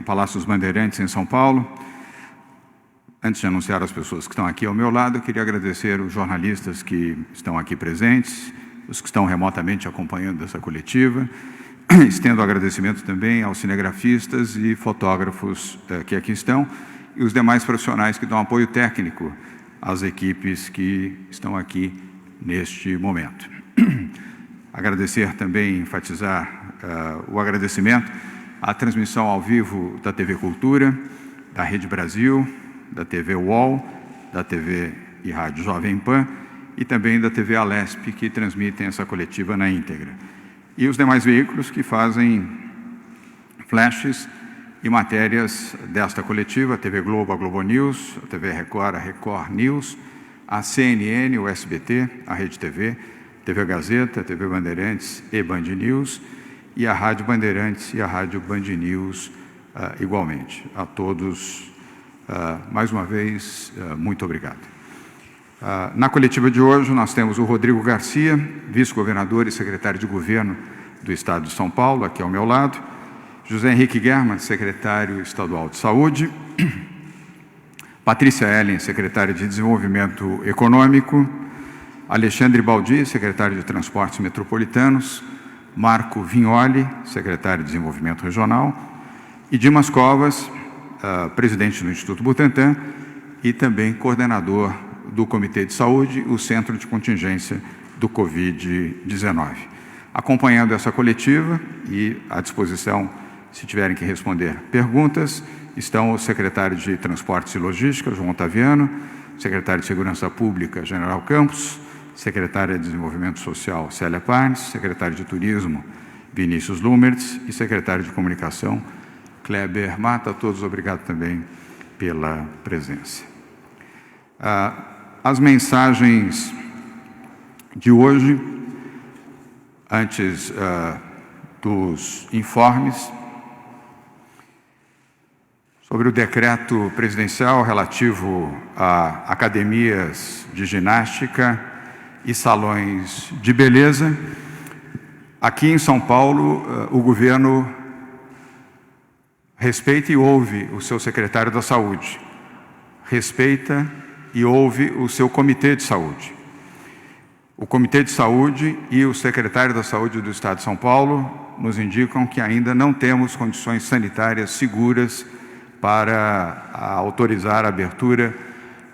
Palácio dos Bandeirantes, em São Paulo. Antes de anunciar as pessoas que estão aqui ao meu lado, eu queria agradecer os jornalistas que estão aqui presentes, os que estão remotamente acompanhando essa coletiva. Estendo agradecimento também aos cinegrafistas e fotógrafos que aqui estão e os demais profissionais que dão apoio técnico às equipes que estão aqui neste momento. Agradecer também, enfatizar o agradecimento à transmissão ao vivo da TV Cultura, da Rede Brasil, da TV UOL, da TV e Rádio Jovem Pan e também da TV Alesp, que transmitem essa coletiva na íntegra. E os demais veículos que fazem flashes e matérias desta coletiva, a TV Globo, a Globo News, a TV Record, a Record News, a CNN, o SBT, a Rede TV, TV Gazeta, a TV Bandeirantes e Band News, e a Rádio Bandeirantes e a Rádio Band News igualmente. A todos, mais uma vez, muito obrigado. Na coletiva de hoje, nós temos o Rodrigo Garcia, vice-governador e secretário de Governo do Estado de São Paulo, aqui ao meu lado, José Henrique German, secretário estadual de Saúde, Patrícia Ellen, secretária de Desenvolvimento Econômico, Alexandre Baldi, secretário de Transportes Metropolitanos, Marco Vignoli, secretário de Desenvolvimento Regional, e Dimas Covas, presidente do Instituto Butantan e também coordenador do Comitê de Saúde, o Centro de Contingência do Covid-19. Acompanhando essa coletiva e à disposição, se tiverem que responder perguntas, estão o secretário de Transportes e Logística, João Otaviano, secretário de Segurança Pública, General Campos, secretária de Desenvolvimento Social, Célia Parnes, secretário de Turismo, Vinícius Lumertz e secretário de Comunicação, Kleber Mata. A todos, obrigado também pela presença. As mensagens de hoje, antes dos informes, sobre o decreto presidencial relativo a academias de ginástica e salões de beleza. Aqui em São Paulo, o governo respeita e ouve o seu secretário da Saúde, respeita e ouve o seu Comitê de Saúde. O Comitê de Saúde e o secretário da Saúde do Estado de São Paulo nos indicam que ainda não temos condições sanitárias seguras para autorizar a abertura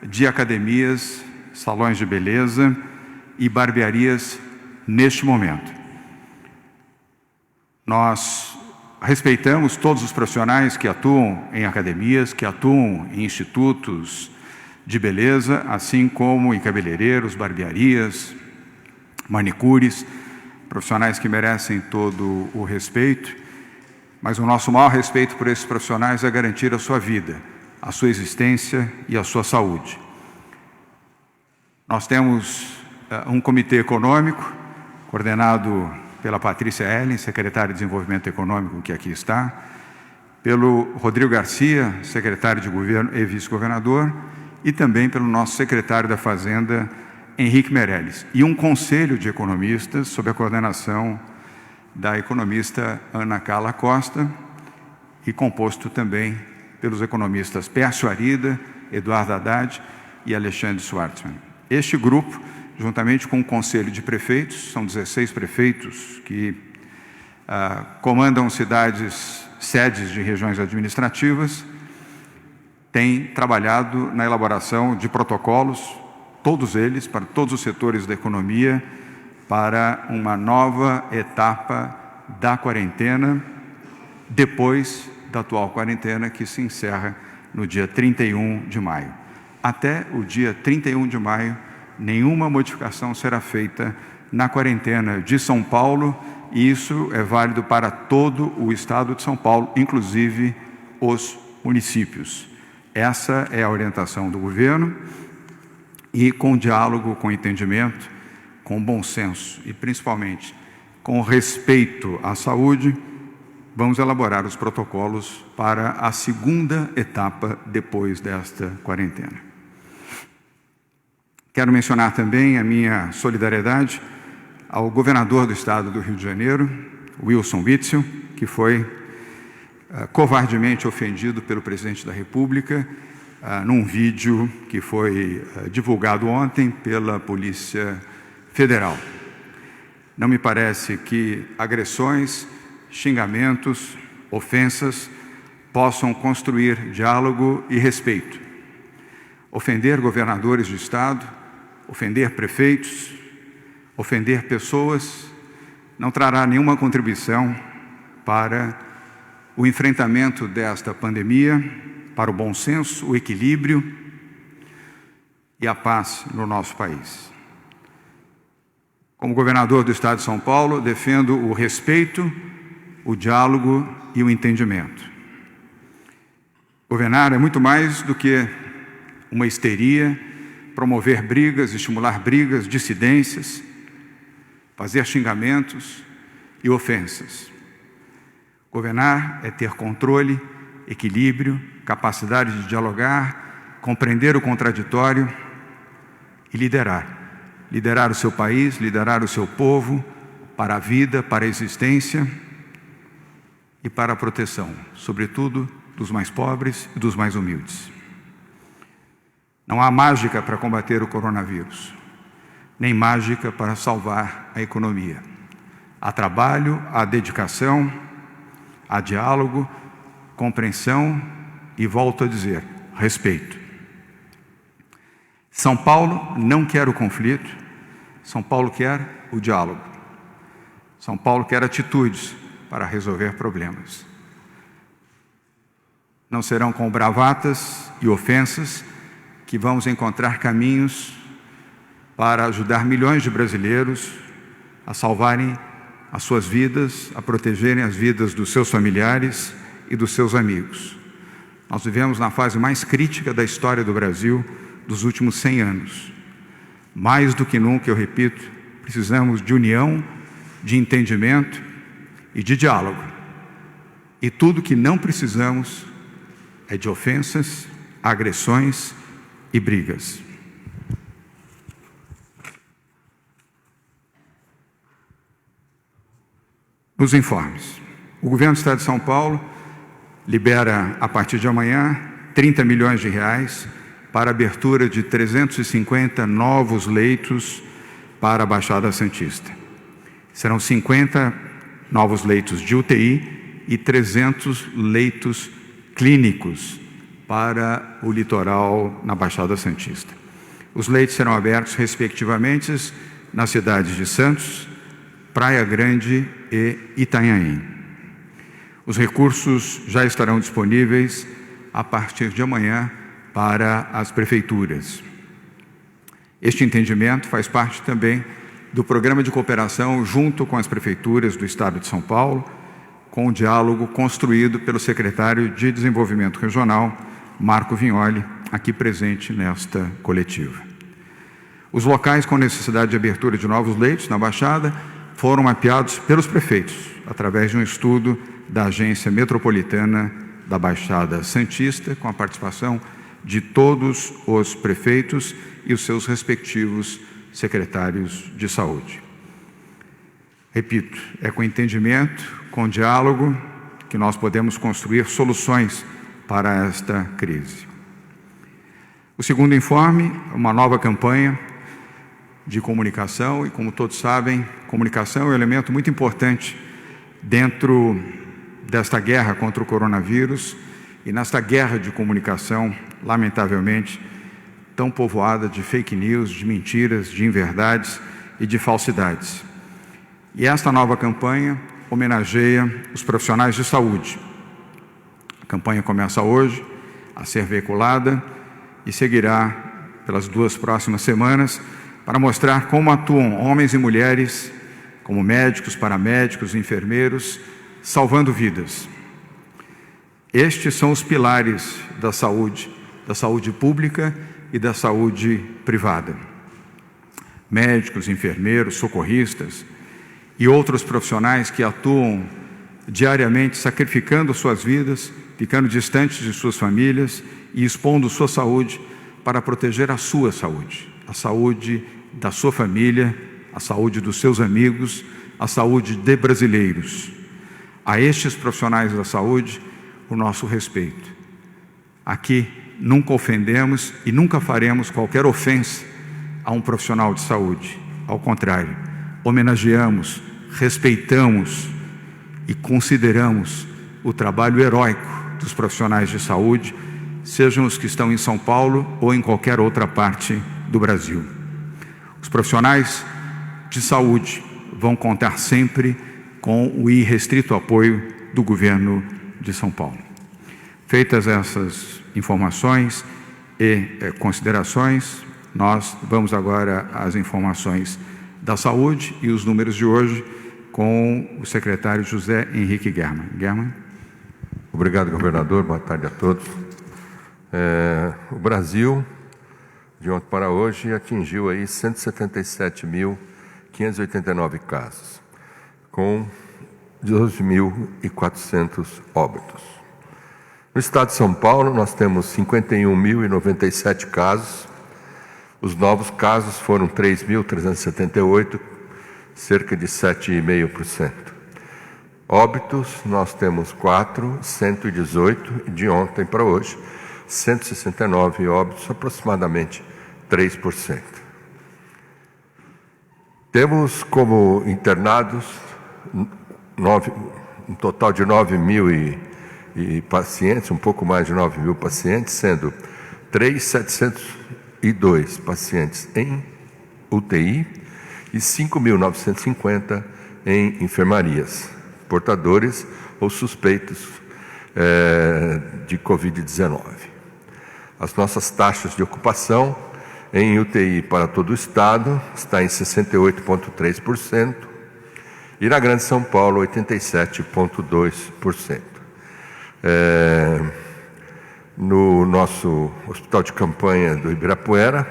de academias, salões de beleza e barbearias neste momento. Nós respeitamos todos os profissionais que atuam em academias, que atuam em institutos de beleza, assim como em cabeleireiros, barbearias, manicures, profissionais que merecem todo o respeito, mas o nosso maior respeito por esses profissionais é garantir a sua vida, a sua existência e a sua saúde. Nós temos um comitê econômico, coordenado pela Patrícia Ellen, secretária de Desenvolvimento Econômico, que aqui está, pelo Rodrigo Garcia, secretário de Governo e vice-governador, e também pelo nosso secretário da Fazenda, Henrique Meirelles, e um conselho de economistas, sob a coordenação da economista Ana Carla Costa, e composto também pelos economistas Pércio Arida, Eduardo Haddad e Alexandre Schwartzman. Este grupo, juntamente com o Conselho de Prefeitos, são 16 prefeitos que comandam sedes de regiões administrativas, tem trabalhado na elaboração de protocolos, todos eles, para todos os setores da economia, para uma nova etapa da quarentena, depois da atual quarentena, que se encerra no dia 31 de maio. Até o dia 31 de maio, nenhuma modificação será feita na quarentena de São Paulo, e isso é válido para todo o estado de São Paulo, inclusive os municípios. Essa é a orientação do governo, e com diálogo, com entendimento, com bom senso e principalmente com respeito à saúde, vamos elaborar os protocolos para a segunda etapa depois desta quarentena. Quero mencionar também a minha solidariedade ao governador do estado do Rio de Janeiro, Wilson Witzel, que foi covardemente ofendido pelo presidente da República num vídeo que foi divulgado ontem pela Polícia Federal. Não me parece que agressões, xingamentos, ofensas possam construir diálogo e respeito. Ofender governadores de Estado, ofender prefeitos, ofender pessoas não trará nenhuma contribuição para o enfrentamento desta pandemia, para o bom senso, o equilíbrio e a paz no nosso país. Como governador do Estado de São Paulo, defendo o respeito, o diálogo e o entendimento. Governar é muito mais do que uma histeria, promover brigas, estimular brigas, dissidências, fazer xingamentos e ofensas. Governar é ter controle, equilíbrio, capacidade de dialogar, compreender o contraditório e liderar. Liderar o seu país, liderar o seu povo para a vida, para a existência e para a proteção, sobretudo dos mais pobres e dos mais humildes. Não há mágica para combater o coronavírus, nem mágica para salvar a economia. Há trabalho, há dedicação, há diálogo, compreensão e, volto a dizer, respeito. São Paulo não quer o conflito, São Paulo quer o diálogo. São Paulo quer atitudes para resolver problemas. Não serão com bravatas e ofensas que vamos encontrar caminhos para ajudar milhões de brasileiros a salvarem as suas vidas, a protegerem as vidas dos seus familiares e dos seus amigos. Nós vivemos na fase mais crítica da história do Brasil dos últimos 100 anos. Mais do que nunca, eu repito, precisamos de união, de entendimento e de diálogo. E tudo que não precisamos é de ofensas, agressões e brigas. Nos informes. O governo do Estado de São Paulo libera, a partir de amanhã, 30 milhões de reais para a abertura de 350 novos leitos para a Baixada Santista. Serão 50 novos leitos de UTI e 300 leitos clínicos para o litoral na Baixada Santista. Os leitos serão abertos, respectivamente, nas cidades de Santos, Praia Grande e Itanhaém. Os recursos já estarão disponíveis a partir de amanhã para as prefeituras. Este entendimento faz parte também do programa de cooperação junto com as prefeituras do Estado de São Paulo, com o diálogo construído pelo secretário de Desenvolvimento Regional, Marco Vignoli, aqui presente nesta coletiva. Os locais com necessidade de abertura de novos leitos na Baixada foram mapeados pelos prefeitos, através de um estudo da Agência Metropolitana da Baixada Santista, com a participação de todos os prefeitos e os seus respectivos secretários de saúde. Repito, é com entendimento, com diálogo, que nós podemos construir soluções para esta crise. O segundo informe é uma nova campanha de comunicação e, como todos sabem, comunicação é um elemento muito importante dentro desta guerra contra o coronavírus e nesta guerra de comunicação, lamentavelmente, tão povoada de fake news, de mentiras, de inverdades e de falsidades. E esta nova campanha homenageia os profissionais de saúde. A campanha começa hoje a ser veiculada e seguirá pelas 2 próximas semanas para mostrar como atuam homens e mulheres, como médicos, paramédicos, enfermeiros, salvando vidas. Estes são os pilares da saúde pública e da saúde privada. Médicos, enfermeiros, socorristas e outros profissionais que atuam diariamente sacrificando suas vidas, ficando distantes de suas famílias e expondo sua saúde para proteger a sua saúde, a saúde da sua família, a saúde dos seus amigos, a saúde de brasileiros. A estes profissionais da saúde, o nosso respeito. Aqui nunca ofendemos e nunca faremos qualquer ofensa a um profissional de saúde. Ao contrário, homenageamos, respeitamos e consideramos o trabalho heróico dos profissionais de saúde, sejam os que estão em São Paulo ou em qualquer outra parte do Brasil. Os profissionais de saúde vão contar sempre com o irrestrito apoio do governo de São Paulo. Feitas essas informações e considerações, nós vamos agora às informações da saúde e os números de hoje com o secretário José Henrique Germann. Germann. Obrigado, governador. Boa tarde a todos. O Brasil, de ontem para hoje, atingiu aí 177.589 casos, com 12.400 óbitos. No estado de São Paulo, nós temos 51.097 casos. Os novos casos foram 3.378, cerca de 7,5%. Óbitos, nós temos 118, de ontem para hoje, 169 óbitos, aproximadamente 3%. Temos como internados um total de 9.000 pacientes, um pouco mais de 9.000 pacientes, sendo 3.702 pacientes em UTI e 5.950 em enfermarias, portadores ou suspeitos de Covid-19. As nossas taxas de ocupação em UTI para todo o estado está em 68,3% e na Grande São Paulo 87,2%. No nosso hospital de campanha do Ibirapuera,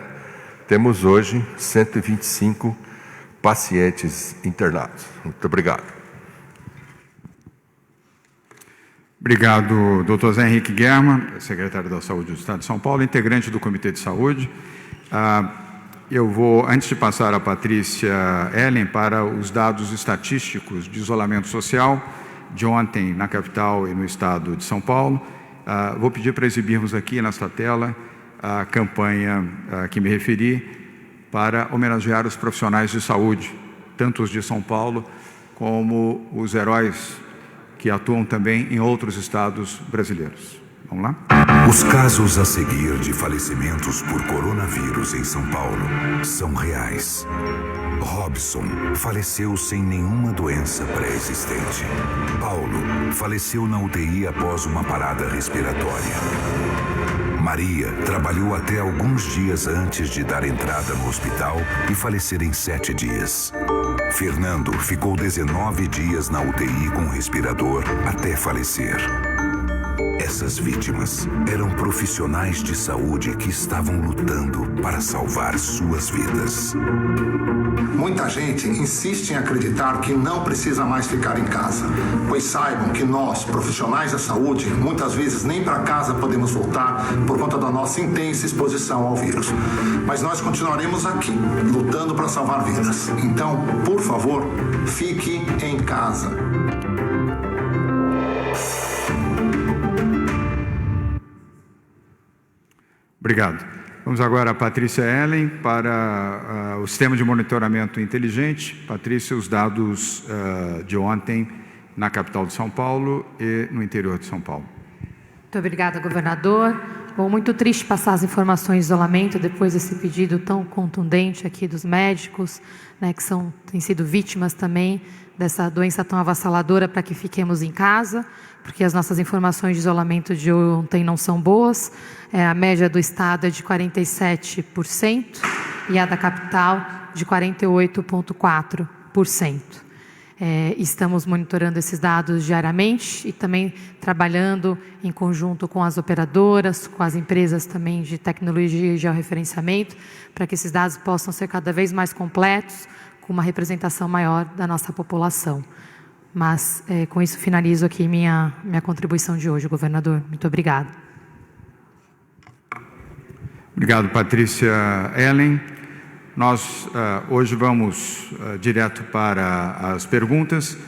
temos hoje 125 pacientes internados. Muito obrigado. Obrigado, Dr. Zé Henrique Germann, secretário da Saúde do Estado de São Paulo, integrante do Comitê de Saúde. Eu vou, antes de passar a Patrícia Ellen para os dados estatísticos de isolamento social de ontem na capital e no estado de São Paulo, vou pedir para exibirmos aqui nesta tela a campanha que me referi para homenagear os profissionais de saúde, tanto os de São Paulo como os heróis que atuam também em outros estados brasileiros. Vamos lá? Os casos a seguir de falecimentos por coronavírus em São Paulo são reais. Robson faleceu sem nenhuma doença pré-existente. Paulo faleceu na UTI após uma parada respiratória. Maria trabalhou até alguns dias antes de dar entrada no hospital e falecer em 7 dias. Fernando ficou 19 dias na UTI com respirador até falecer. Essas vítimas eram profissionais de saúde que estavam lutando para salvar suas vidas. Muita gente insiste em acreditar que não precisa mais ficar em casa, pois saibam que nós, profissionais da saúde, muitas vezes nem para casa podemos voltar por conta da nossa intensa exposição ao vírus. Mas nós continuaremos aqui, lutando para salvar vidas. Então, por favor, fique em casa. Obrigado. Vamos agora a Patrícia Ellen para o Sistema de Monitoramento Inteligente. Patrícia, os dados de ontem na capital de São Paulo e no interior de São Paulo. Muito obrigada, governador. Bom, muito triste passar as informações de isolamento depois desse pedido tão contundente aqui dos médicos, né, que têm sido vítimas também dessa doença tão avassaladora, para que fiquemos em casa, porque as nossas informações de isolamento de ontem não são boas. A média do estado é de 47% e a da capital de 48,4%. Estamos monitorando esses dados diariamente e também trabalhando em conjunto com as operadoras, com as empresas também de tecnologia e georreferenciamento, para que esses dados possam ser cada vez mais completos, com uma representação maior da nossa população. Mas, com isso, finalizo aqui minha contribuição de hoje, governador. Muito obrigada. Obrigado, Patrícia Ellen. Nós hoje vamos direto para as perguntas.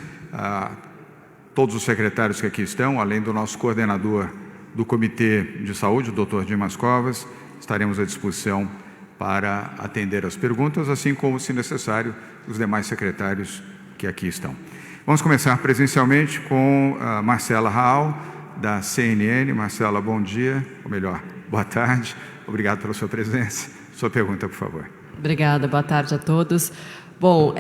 todos os secretários que aqui estão, além do nosso coordenador do Comitê de Saúde, o Dr. Dimas Covas, estaremos à disposição para atender as perguntas, assim como, se necessário, os demais secretários que aqui estão. Vamos começar presencialmente com a Marcela Raal, da CNN. Marcela, bom dia, ou melhor, boa tarde. Obrigado pela sua presença. Sua pergunta, por favor. Obrigada, boa tarde a todos. Bom,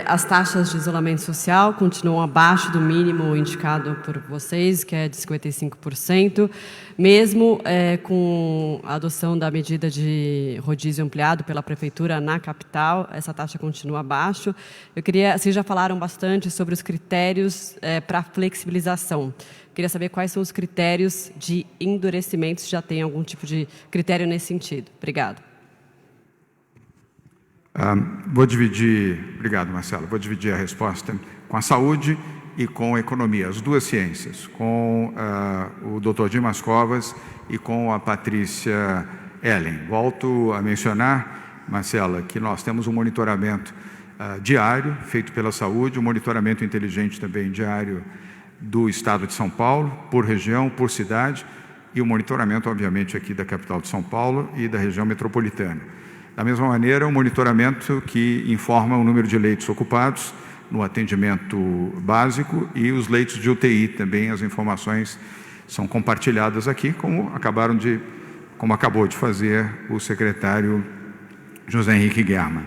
as taxas de isolamento social continuam abaixo do mínimo indicado por vocês, que é de 55%. Mesmo com a adoção da medida de rodízio ampliado pela Prefeitura na capital, essa taxa continua abaixo. Vocês já falaram bastante sobre os critérios para flexibilização. Queria saber quais são os critérios de endurecimento, se já tem algum tipo de critério nesse sentido. Obrigada. Obrigado, Marcelo. Vou dividir a resposta com a saúde e com a economia, as duas ciências, com o Dr. Dimas Covas e com a Patrícia Ellen. Volto a mencionar, Marcela, que nós temos um monitoramento diário feito pela saúde, um monitoramento inteligente também diário do Estado de São Paulo, por região, por cidade, e o monitoramento, obviamente, aqui da capital de São Paulo e da região metropolitana. Da mesma maneira, um monitoramento que informa o número de leitos ocupados no atendimento básico e os leitos de UTI também. As informações são compartilhadas aqui, como acabou de fazer o secretário José Henrique Guerman.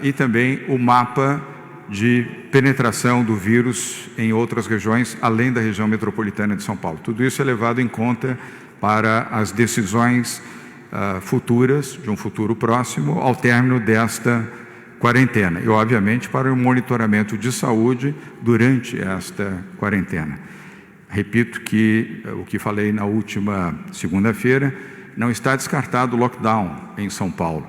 E também o mapa de penetração do vírus em outras regiões, além da região metropolitana de São Paulo. Tudo isso é levado em conta para as decisões futuras, de um futuro próximo, ao término desta quarentena. E, obviamente, para o monitoramento de saúde durante esta quarentena. Repito que o que falei na última segunda-feira, não está descartado o lockdown em São Paulo,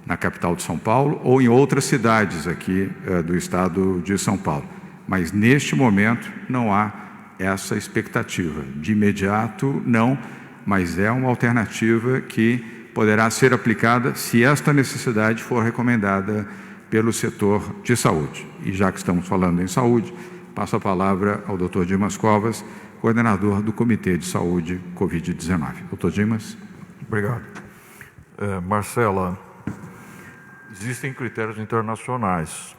na capital de São Paulo, ou em outras cidades aqui do estado de São Paulo. Mas, neste momento, não há essa expectativa. De imediato, não, mas é uma alternativa que poderá ser aplicada se esta necessidade for recomendada pelo setor de saúde. E já que estamos falando em saúde, passo a palavra ao Dr. Dimas Covas, coordenador do Comitê de Saúde Covid-19. Dr. Dimas. Obrigado. Marcela, existem critérios internacionais.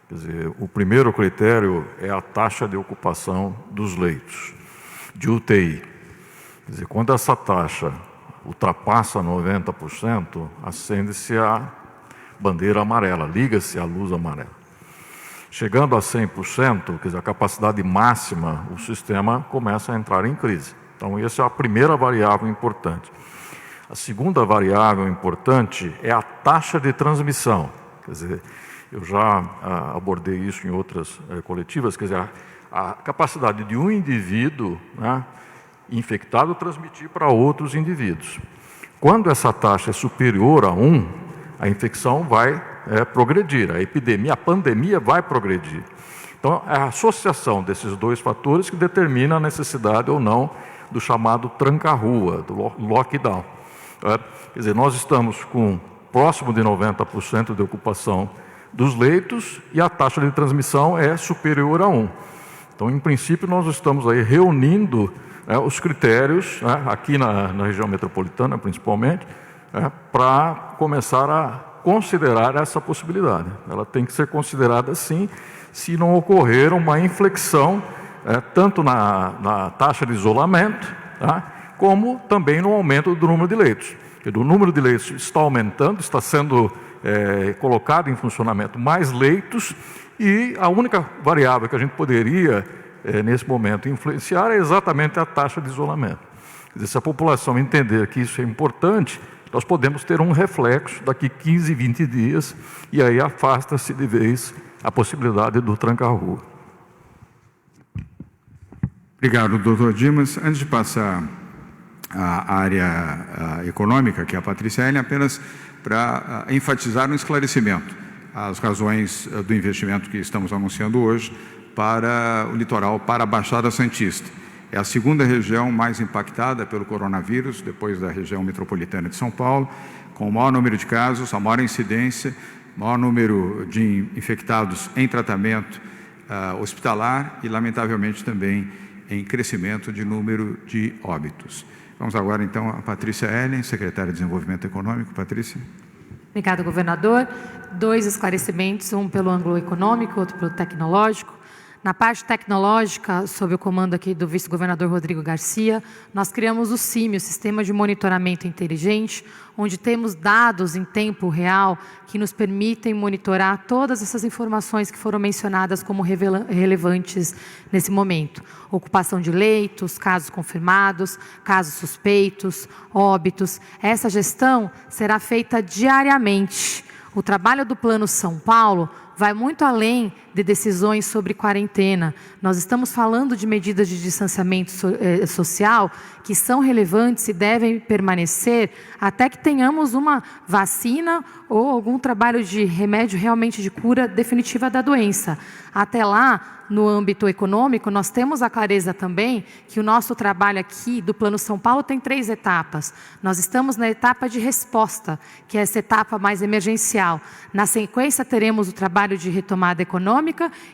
Quer dizer, o primeiro critério é a taxa de ocupação dos leitos de UTI. Quer dizer, quando essa taxa ultrapassa 90%, acende-se a bandeira amarela, liga-se a luz amarela. Chegando a 100%, quer dizer, a capacidade máxima, o sistema começa a entrar em crise. Então, essa é a primeira variável importante. A segunda variável importante é a taxa de transmissão. Quer dizer, eu já abordei isso em outras coletivas, quer dizer, a capacidade de um indivíduo, né, infectado transmitir para outros indivíduos. Quando essa taxa é superior a 1, a infecção vai progredir, a pandemia vai progredir. Então, é a associação desses dois fatores que determina a necessidade ou não do chamado tranca-rua, do lockdown. Quer dizer, nós estamos com próximo de 90% de ocupação dos leitos e a taxa de transmissão é superior a 1. Então, em princípio, nós estamos aí reunindo os critérios, aqui na região metropolitana, principalmente, para começar a considerar essa possibilidade. Ela tem que ser considerada, sim, se não ocorrer uma inflexão, tanto na taxa de isolamento, como também no aumento do número de leitos. O número de leitos está aumentando, está sendo colocado em funcionamento mais leitos, e a única variável que a gente poderia nesse momento influenciar é exatamente a taxa de isolamento. Quer dizer, se a população entender que isso é importante, nós podemos ter um reflexo daqui 15, 20 dias, e aí afasta-se de vez a possibilidade do tranca-rua. Obrigado, doutor Dimas. Antes de passar à área econômica, que é a Patrícia Ellen, apenas para enfatizar um esclarecimento, as razões do investimento que estamos anunciando hoje para o litoral, para a Baixada Santista. É a segunda região mais impactada pelo coronavírus, depois da região metropolitana de São Paulo, com o maior número de casos, a maior incidência, maior número de infectados em tratamento hospitalar e, lamentavelmente, também em crescimento de número de óbitos. Vamos agora, então, a Patrícia Ellen, secretária de Desenvolvimento Econômico. Patrícia. Obrigada, governador. 2 esclarecimentos, um pelo ângulo econômico, outro pelo tecnológico. Na parte tecnológica, sob o comando aqui do vice-governador Rodrigo Garcia, nós criamos o CIMI, o Sistema de Monitoramento Inteligente, onde temos dados em tempo real que nos permitem monitorar todas essas informações que foram mencionadas como relevantes nesse momento. Ocupação de leitos, casos confirmados, casos suspeitos, óbitos. Essa gestão será feita diariamente. O trabalho do Plano São Paulo vai muito além de decisões sobre quarentena. Nós estamos falando de medidas de distanciamento social que são relevantes e devem permanecer até que tenhamos uma vacina ou algum trabalho de remédio realmente de cura definitiva da doença. Até lá, no âmbito econômico, nós temos a clareza também que o nosso trabalho aqui do Plano São Paulo tem 3 etapas. Nós estamos na etapa de resposta, que é essa etapa mais emergencial. Na sequência, teremos o trabalho de retomada econômica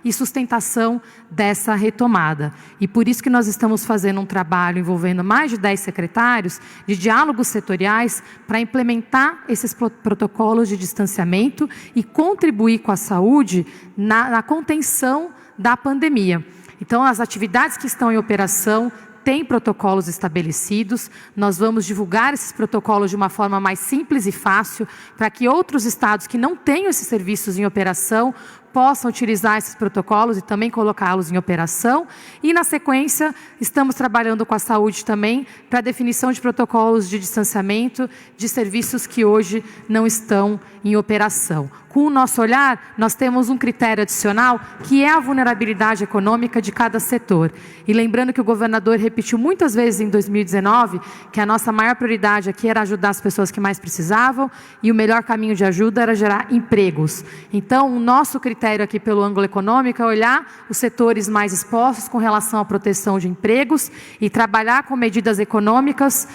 e sustentação dessa retomada. E por isso que nós estamos fazendo um trabalho envolvendo mais de 10 secretários de diálogos setoriais para implementar esses protocolos de distanciamento e contribuir com a saúde na contenção da pandemia. Então, as atividades que estão em operação têm protocolos estabelecidos. Nós vamos divulgar esses protocolos de uma forma mais simples e fácil para que outros estados que não tenham esses serviços em operação possam utilizar esses protocolos e também colocá-los em operação. E, na sequência, estamos trabalhando com a saúde também para a definição de protocolos de distanciamento de serviços que hoje não estão em operação. Com o nosso olhar, nós temos um critério adicional, que é a vulnerabilidade econômica de cada setor. E lembrando que o governador repetiu muitas vezes em 2019 que a nossa maior prioridade aqui era ajudar as pessoas que mais precisavam e o melhor caminho de ajuda era gerar empregos. Então, o nosso critério aqui pelo ângulo econômico é olhar os setores mais expostos com relação à proteção de empregos e trabalhar com medidas econômicas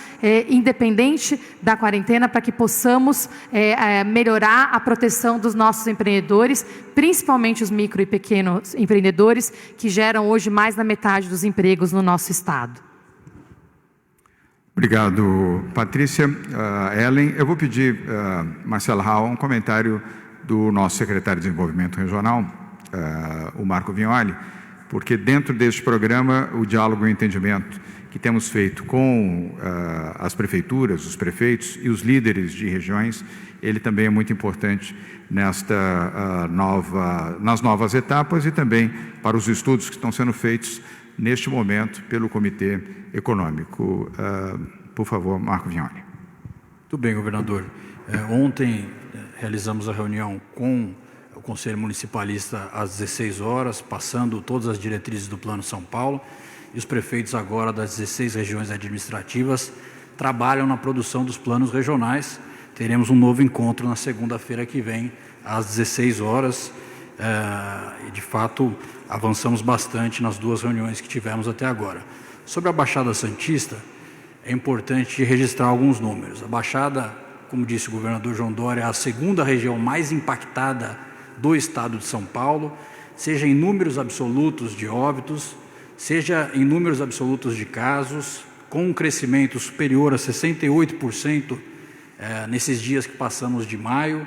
independente da quarentena para que possamos melhorar a proteção dos nossos empreendedores, principalmente os micro e pequenos empreendedores que geram hoje mais da metade dos empregos no nosso estado. Obrigado, Patrícia. Ellen, eu vou pedir, Marcela Raul, um comentário do nosso secretário de Desenvolvimento Regional, o Marco Vignoli, porque dentro deste programa, o diálogo e o entendimento que temos feito com as prefeituras, os prefeitos e os líderes de regiões, ele também é muito importante nas novas etapas e também para os estudos que estão sendo feitos neste momento pelo Comitê Econômico. Por favor, Marco Vignoli. Muito bem, governador. Ontem realizamos a reunião com o Conselho Municipalista às 16 horas, passando todas as diretrizes do Plano São Paulo, e os prefeitos agora das 16 regiões administrativas trabalham na produção dos planos regionais. Teremos um novo encontro na segunda-feira que vem, às 16 horas, e de fato avançamos bastante nas 2 reuniões que tivemos até agora. Sobre a Baixada Santista, é importante registrar alguns números. A Baixada, como disse o governador João Dória, é a 2ª região mais impactada do estado de São Paulo, seja em números absolutos de óbitos, seja em números absolutos de casos, com um crescimento superior a 68% nesses dias que passamos de maio.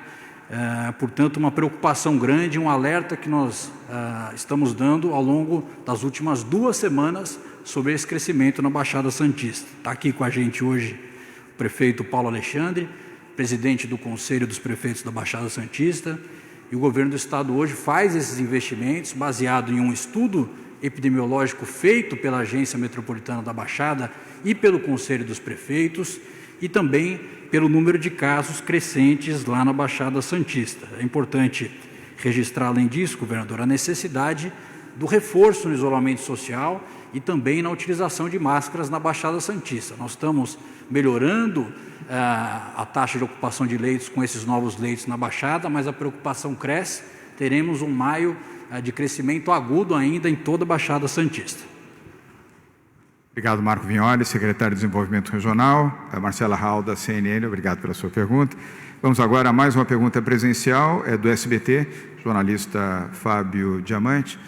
Portanto, uma preocupação grande, um alerta que nós estamos dando ao longo das últimas 2 semanas sobre esse crescimento na Baixada Santista. Está aqui com a gente hoje o prefeito Paulo Alexandre, presidente do Conselho dos Prefeitos da Baixada Santista, e o governo do estado hoje faz esses investimentos baseado em um estudo epidemiológico feito pela Agência Metropolitana da Baixada e pelo Conselho dos Prefeitos, e também pelo número de casos crescentes lá na Baixada Santista. É importante registrar, além disso, governador, a necessidade do reforço no isolamento social e também na utilização de máscaras na Baixada Santista. Nós estamos melhorando a taxa de ocupação de leitos com esses novos leitos na Baixada, mas a preocupação cresce. Teremos um maio de crescimento agudo ainda em toda a Baixada Santista. Obrigado, Marco Vignoli, secretário de Desenvolvimento Regional. A Marcela Raul, da CNN, obrigado pela sua pergunta. Vamos agora a mais uma pergunta presencial, é do SBT, jornalista Fábio Diamante.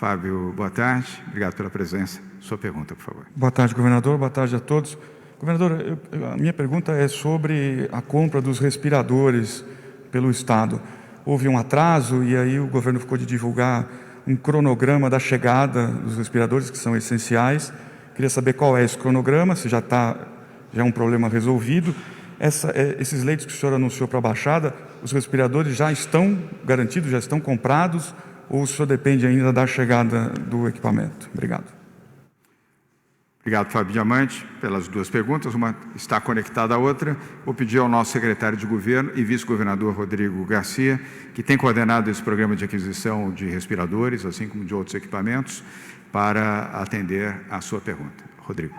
Fábio, boa tarde. Obrigado pela presença. Sua pergunta, por favor. Boa tarde, governador. Boa tarde a todos. Governador, a minha pergunta é sobre a compra dos respiradores pelo Estado. Houve um atraso e aí o governo ficou de divulgar um cronograma da chegada dos respiradores, que são essenciais. Queria saber qual é esse cronograma, se já é um problema resolvido. Esses leitos que o senhor anunciou para a Baixada, os respiradores já estão garantidos, já estão comprados, ou o senhor depende ainda da chegada do equipamento? Obrigado. Obrigado, Fábio Diamante, pelas duas perguntas. Uma está conectada à outra. Vou pedir ao nosso secretário de Governo e vice-governador Rodrigo Garcia, que tem coordenado esse programa de aquisição de respiradores, assim como de outros equipamentos, para atender a sua pergunta. Rodrigo.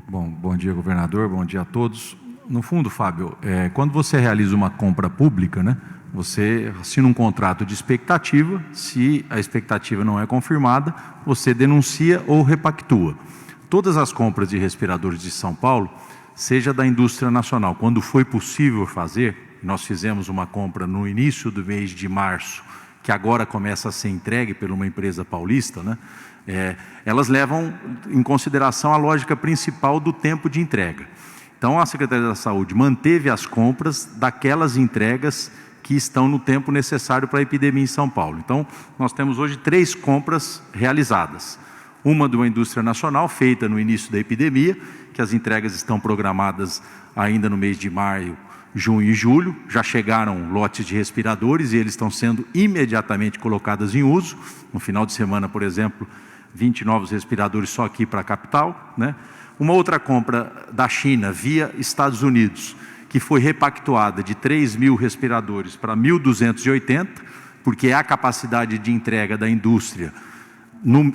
Bom dia, governador. Bom dia a todos. No fundo, Fábio, quando você realiza uma compra pública, né, você assina um contrato de expectativa. Se a expectativa não é confirmada, você denuncia ou repactua. Todas as compras de respiradores de São Paulo, seja da indústria nacional, quando foi possível fazer, nós fizemos uma compra no início do mês de março, que agora começa a ser entregue por uma empresa paulista, né? Elas levam em consideração a lógica principal do tempo de entrega. Então, a Secretaria da Saúde manteve as compras daquelas entregas que estão no tempo necessário para a epidemia em São Paulo. Então, nós temos hoje 3 compras realizadas. Uma de uma indústria nacional, feita no início da epidemia, que as entregas estão programadas ainda no mês de maio, junho e julho. Já chegaram lotes de respiradores e eles estão sendo imediatamente colocados em uso. No final de semana, por exemplo, 20 novos respiradores só aqui para a capital, né? Uma outra compra da China, via Estados Unidos, que foi repactuada de 3.000 respiradores para 1.280, porque é a capacidade de entrega da indústria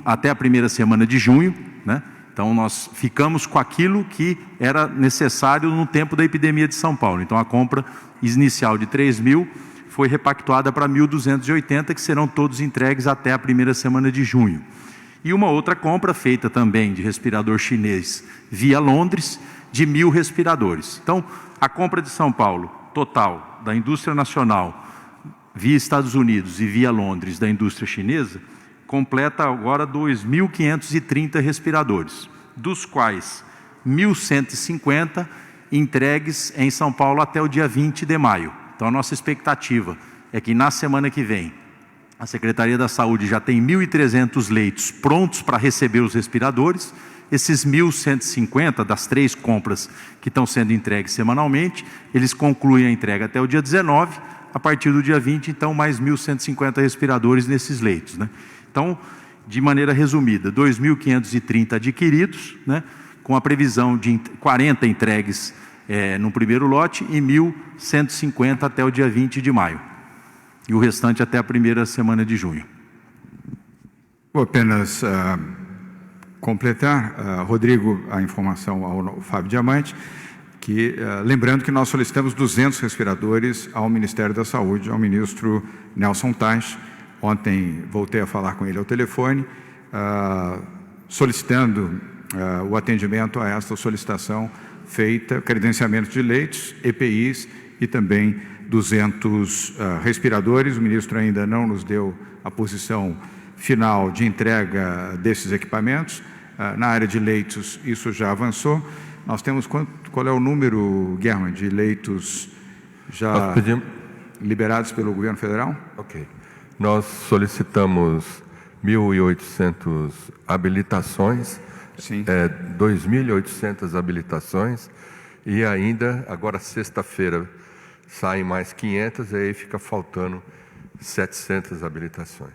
até a primeira semana de junho, né? Então nós ficamos com aquilo que era necessário no tempo da epidemia de São Paulo. Então a compra inicial de 3.000 foi repactuada para 1.280, que serão todos entregues até a primeira semana de junho. E uma outra compra feita também de respirador chinês via Londres, de 1.000 respiradores. Então a compra de São Paulo, total, da indústria nacional, via Estados Unidos e via Londres, da indústria chinesa, completa agora 2.530 respiradores, dos quais 1.150 entregues em São Paulo até o dia 20 de maio. Então a nossa expectativa é que na semana que vem a Secretaria da Saúde já tem 1.300 leitos prontos para receber os respiradores. Esses 1.150 das 3 compras que estão sendo entregues semanalmente, eles concluem a entrega até o dia 19, a partir do dia 20, então mais 1.150 respiradores nesses leitos, né? Então, de maneira resumida, 2.530 adquiridos, né, com a previsão de 40 entregues no primeiro lote e 1.150 até o dia 20 de maio. E o restante até a primeira semana de junho. Vou apenas completar, Rodrigo, a informação ao Fábio Diamante, que, lembrando que nós solicitamos 200 respiradores ao Ministério da Saúde, ao ministro Nelson Taix. Ontem voltei a falar com ele ao telefone, solicitando o atendimento a esta solicitação feita, credenciamento de leitos, EPIs e também 200 respiradores. O ministro ainda não nos deu a posição final de entrega desses equipamentos. Na área de leitos, isso já avançou. Nós temos, qual é o número, Guerra, de leitos já liberados pelo governo federal? Ok. Nós solicitamos 1.800 habilitações, 2.800 habilitações, e ainda, agora sexta-feira, saem mais 500, e aí fica faltando 700 habilitações.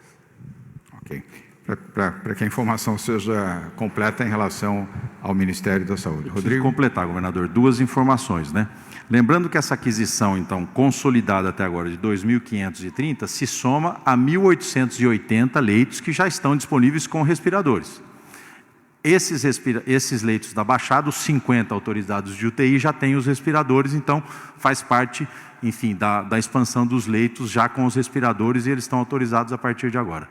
Ok. Para que a informação seja completa em relação ao Ministério da Saúde. Rodrigo? Preciso completar, governador, 2 informações, né? Lembrando que essa aquisição, então, consolidada até agora de 2.530, se soma a 1.880 leitos que já estão disponíveis com respiradores. Esses leitos da Baixada, os 50 autorizados de UTI, já têm os respiradores, então faz parte, enfim, da expansão dos leitos já com os respiradores, e eles estão autorizados a partir de agora.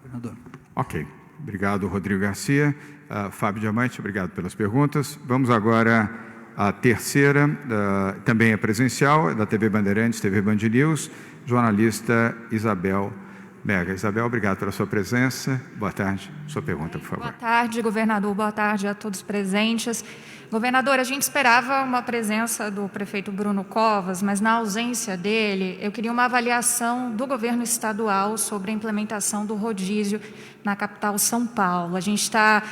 Governador. Ok. Obrigado, Rodrigo Garcia. Fábio Diamante, obrigado pelas perguntas. Vamos agora à terceira, também é presencial, da TV Bandeirantes, TV Band News, jornalista Isabel Mega. Isabel, obrigado pela sua presença. Boa tarde. Sua pergunta, por favor. Boa tarde, governador. Boa tarde a todos presentes. Governador, a gente esperava uma presença do prefeito Bruno Covas, mas na ausência dele, eu queria uma avaliação do governo estadual sobre a implementação do rodízio na capital São Paulo. A gente está,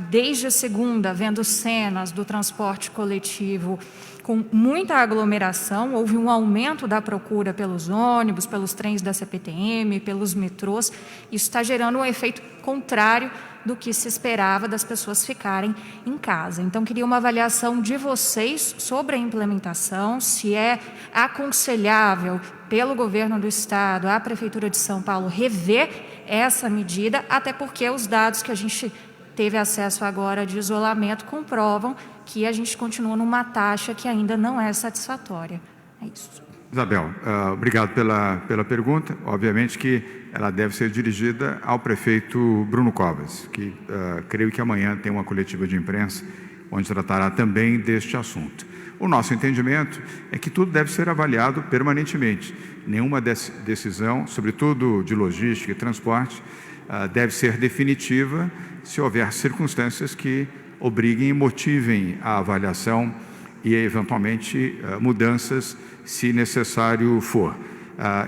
desde a segunda, vendo cenas do transporte coletivo com muita aglomeração. Houve um aumento da procura pelos ônibus, pelos trens da CPTM, pelos metrôs. Isso está gerando um efeito contrário do que se esperava das pessoas ficarem em casa. Então, queria uma avaliação de vocês sobre a implementação, se é aconselhável pelo governo do Estado, a Prefeitura de São Paulo, rever essa medida, até porque os dados que a gente teve acesso agora de isolamento comprovam que a gente continua numa taxa que ainda não é satisfatória. É isso. Isabel, obrigado pela pergunta. Obviamente que ela deve ser dirigida ao prefeito Bruno Covas, que creio que amanhã tem uma coletiva de imprensa onde tratará também deste assunto. O nosso entendimento é que tudo deve ser avaliado permanentemente. Nenhuma decisão, sobretudo de logística e transporte, deve ser definitiva se houver circunstâncias que obriguem e motivem a avaliação e, eventualmente, mudanças, se necessário for.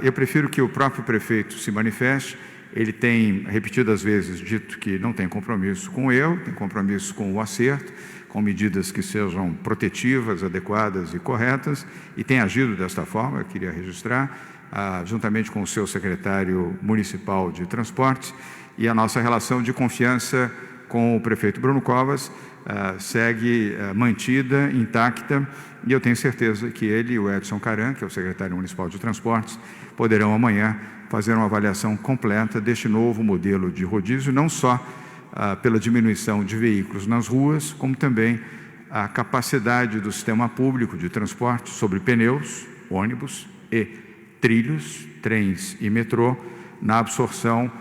Eu prefiro que o próprio prefeito se manifeste. Ele tem repetidas vezes dito que não tem compromisso com eu, tem compromisso com o acerto, com medidas que sejam protetivas, adequadas e corretas, e tem agido desta forma. Eu queria registrar, juntamente com o seu secretário municipal de transportes, e a nossa relação de confiança com o prefeito Bruno Covas segue mantida, intacta, e eu tenho certeza que ele e o Edson Caran, que é o secretário municipal de transportes, poderão amanhã fazer uma avaliação completa deste novo modelo de rodízio, não só pela diminuição de veículos nas ruas, como também a capacidade do sistema público de transporte sobre pneus, ônibus e trilhos, trens e metrô, na absorção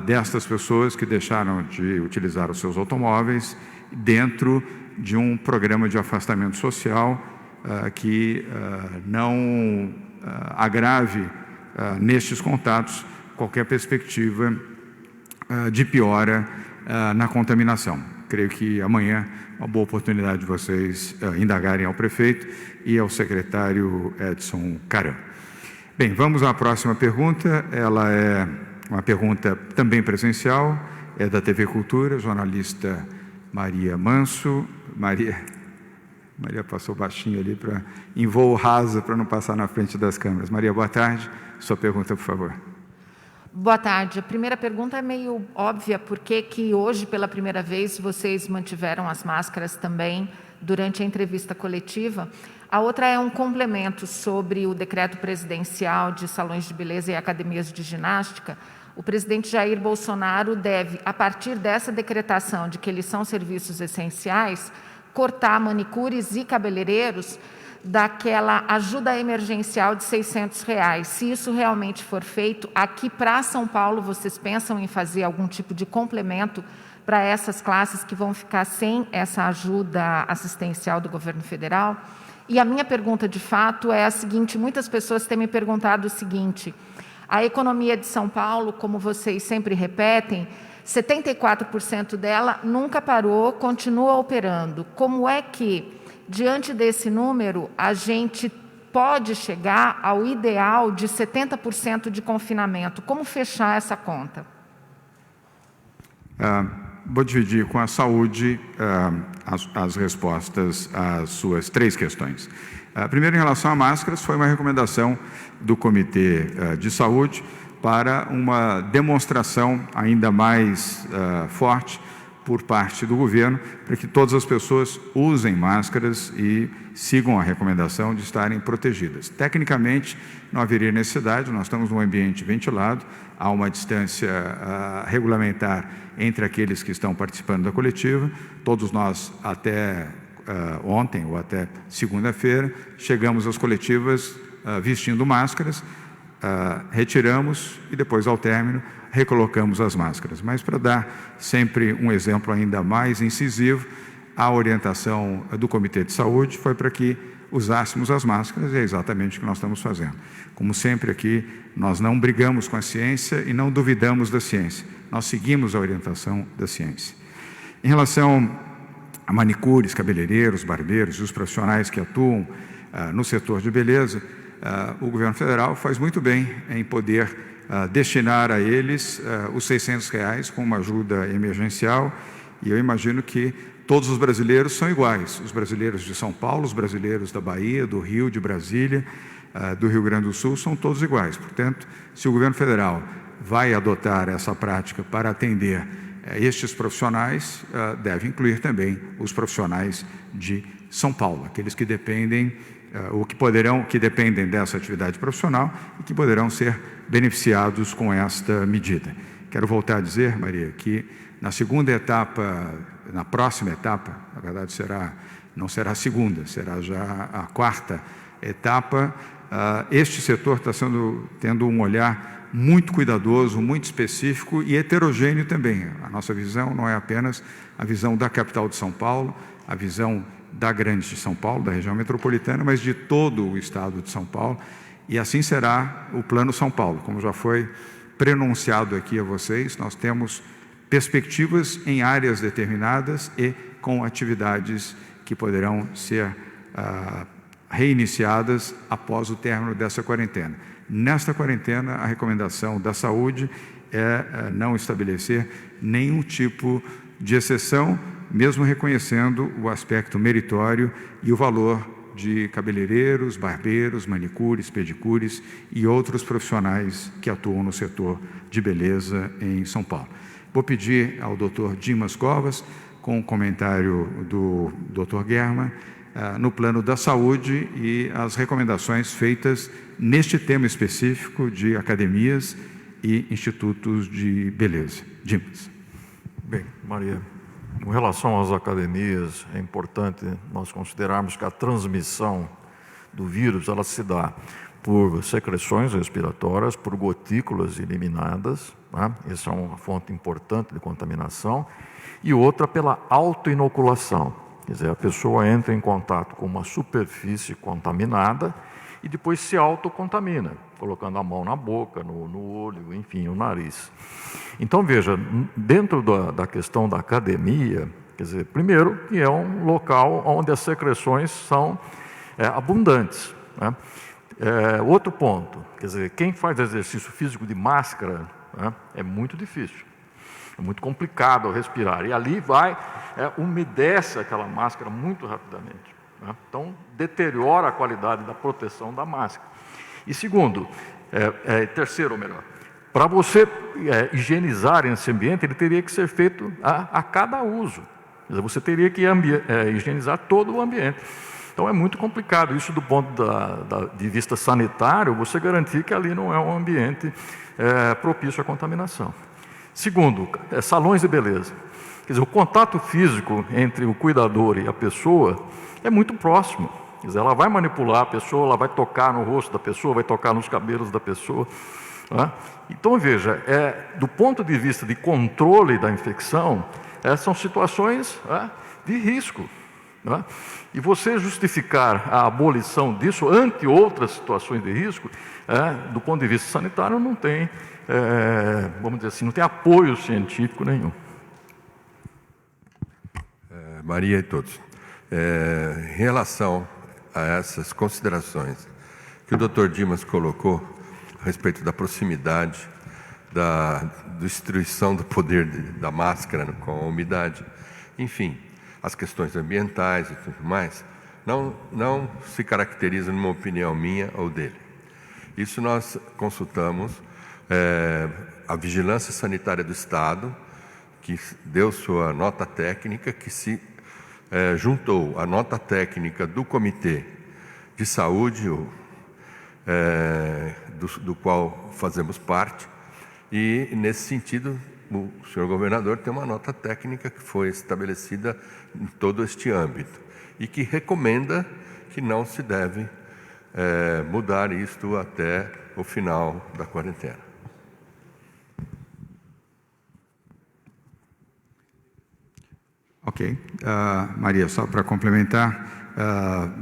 destas pessoas que deixaram de utilizar os seus automóveis dentro de um programa de afastamento social que não agrave nestes contatos qualquer perspectiva de piora na contaminação. Creio que amanhã é uma boa oportunidade de vocês indagarem ao prefeito e ao secretário Edson Caran. Bem, vamos à próxima pergunta. Ela é uma pergunta também presencial, é da TV Cultura, jornalista Maria Manso. Maria passou baixinho ali em voo raso para não passar na frente das câmeras. Maria, boa tarde. Sua pergunta, por favor. Boa tarde. A primeira pergunta é meio óbvia, porque que hoje, pela primeira vez, vocês mantiveram as máscaras também durante a entrevista coletiva. A outra é um complemento sobre o decreto presidencial de salões de beleza e academias de ginástica. O presidente Jair Bolsonaro deve, a partir dessa decretação de que eles são serviços essenciais, cortar manicures e cabeleireiros daquela ajuda emergencial de R$600. Se isso realmente for feito, aqui para São Paulo, vocês pensam em fazer algum tipo de complemento para essas classes que vão ficar sem essa ajuda assistencial do governo federal? E a minha pergunta, de fato, é a seguinte: muitas pessoas têm me perguntado o seguinte: a economia de São Paulo, como vocês sempre repetem, 74% dela nunca parou, continua operando. Como é que, diante desse número, a gente pode chegar ao ideal de 70% de confinamento? Como fechar essa conta? Vou dividir com a saúde as respostas às suas três questões. Primeiro, em relação a máscaras, foi uma recomendação do Comitê de Saúde para uma demonstração ainda mais forte por parte do governo, para que todas as pessoas usem máscaras e sigam a recomendação de estarem protegidas. Tecnicamente, não haveria necessidade, nós estamos num ambiente ventilado, há uma distância regulamentar entre aqueles que estão participando da coletiva. Todos nós, até ontem ou até segunda-feira, chegamos às coletivas vestindo máscaras, retiramos e depois, ao término, recolocamos as máscaras. Mas, para dar sempre um exemplo ainda mais incisivo, a orientação do Comitê de Saúde foi para que usássemos as máscaras, e é exatamente o que nós estamos fazendo. Como sempre aqui, nós não brigamos com a ciência e não duvidamos da ciência. Nós seguimos a orientação da ciência. Em relação a manicures, cabeleireiros, barbeiros e os profissionais que atuam no setor de beleza, o governo federal faz muito bem em poder destinar a eles os R$600 com uma ajuda emergencial, e eu imagino que todos os brasileiros são iguais, os brasileiros de São Paulo, os brasileiros da Bahia, do Rio, de Brasília, do Rio Grande do Sul, são todos iguais. Portanto, se o governo federal vai adotar essa prática para atender estes profissionais, deve incluir também os profissionais de São Paulo, aqueles que dependem, que dependem dessa atividade profissional e que poderão ser beneficiados com esta medida. Quero voltar a dizer, Maria, que na segunda etapa, na próxima etapa, na verdade não será a segunda, será já a quarta etapa, este setor está tendo um olhar muito cuidadoso, muito específico e heterogêneo também. A nossa visão não é apenas a visão da capital de São Paulo, a visão da Grande de São Paulo, da região metropolitana, mas de todo o estado de São Paulo, e assim será o Plano São Paulo. Como já foi prenunciado aqui a vocês, nós temos perspectivas em áreas determinadas e com atividades que poderão ser reiniciadas após o término dessa quarentena. Nesta quarentena, a recomendação da saúde é não estabelecer nenhum tipo de exceção, mesmo reconhecendo o aspecto meritório e o valor de cabeleireiros, barbeiros, manicures, pedicures e outros profissionais que atuam no setor de beleza em São Paulo. Vou pedir ao Dr. Dimas Covas, com o comentário do Dr. German, no plano da saúde e as recomendações feitas neste tema específico de academias e institutos de beleza. Dimas. Bem, Maria, com relação às academias, é importante nós considerarmos que a transmissão do vírus ela se dá por secreções respiratórias, por gotículas eliminadas, né? Essa é uma fonte importante de contaminação, e outra pela autoinoculação, quer dizer, a pessoa entra em contato com uma superfície contaminada e depois se autocontamina, colocando a mão na boca, no olho, enfim, no nariz. Então, veja, dentro da questão da academia, quer dizer, primeiro, que é um local onde as secreções são abundantes, né? Outro ponto, quer dizer, quem faz exercício físico de máscara, né, é muito difícil, é muito complicado respirar, e ali umedece aquela máscara muito rapidamente, né? Então, deteriora a qualidade da proteção da máscara. E segundo, terceiro, melhor, para você higienizar esse ambiente, ele teria que ser feito a cada uso, quer dizer, você teria que higienizar todo o ambiente. Então é muito complicado isso do ponto de vista sanitário, você garantir que ali não é um ambiente propício à contaminação. Segundo, salões de beleza. Quer dizer, o contato físico entre o cuidador e a pessoa é muito próximo. Quer dizer, ela vai manipular a pessoa, ela vai tocar no rosto da pessoa, vai tocar nos cabelos da pessoa, né? Então, veja, do ponto de vista de controle da infecção, são situações de risco, né? E você justificar a abolição disso ante outras situações de risco, do ponto de vista sanitário, não tem, vamos dizer assim, não tem apoio científico nenhum. Maria e todos, em relação a essas considerações que o Dr. Dimas colocou a respeito da proximidade, da destruição do poder da máscara com a umidade, enfim, as questões ambientais e tudo mais, não se caracteriza numa opinião minha ou dele. Isso nós consultamos a Vigilância Sanitária do Estado, que deu sua nota técnica, que se juntou à nota técnica do Comitê de Saúde, do qual fazemos parte, e, nesse sentido, o senhor governador tem uma nota técnica que foi estabelecida em todo este âmbito e que recomenda que não se deve mudar isto até o final da quarentena. Ok. Maria, só para complementar,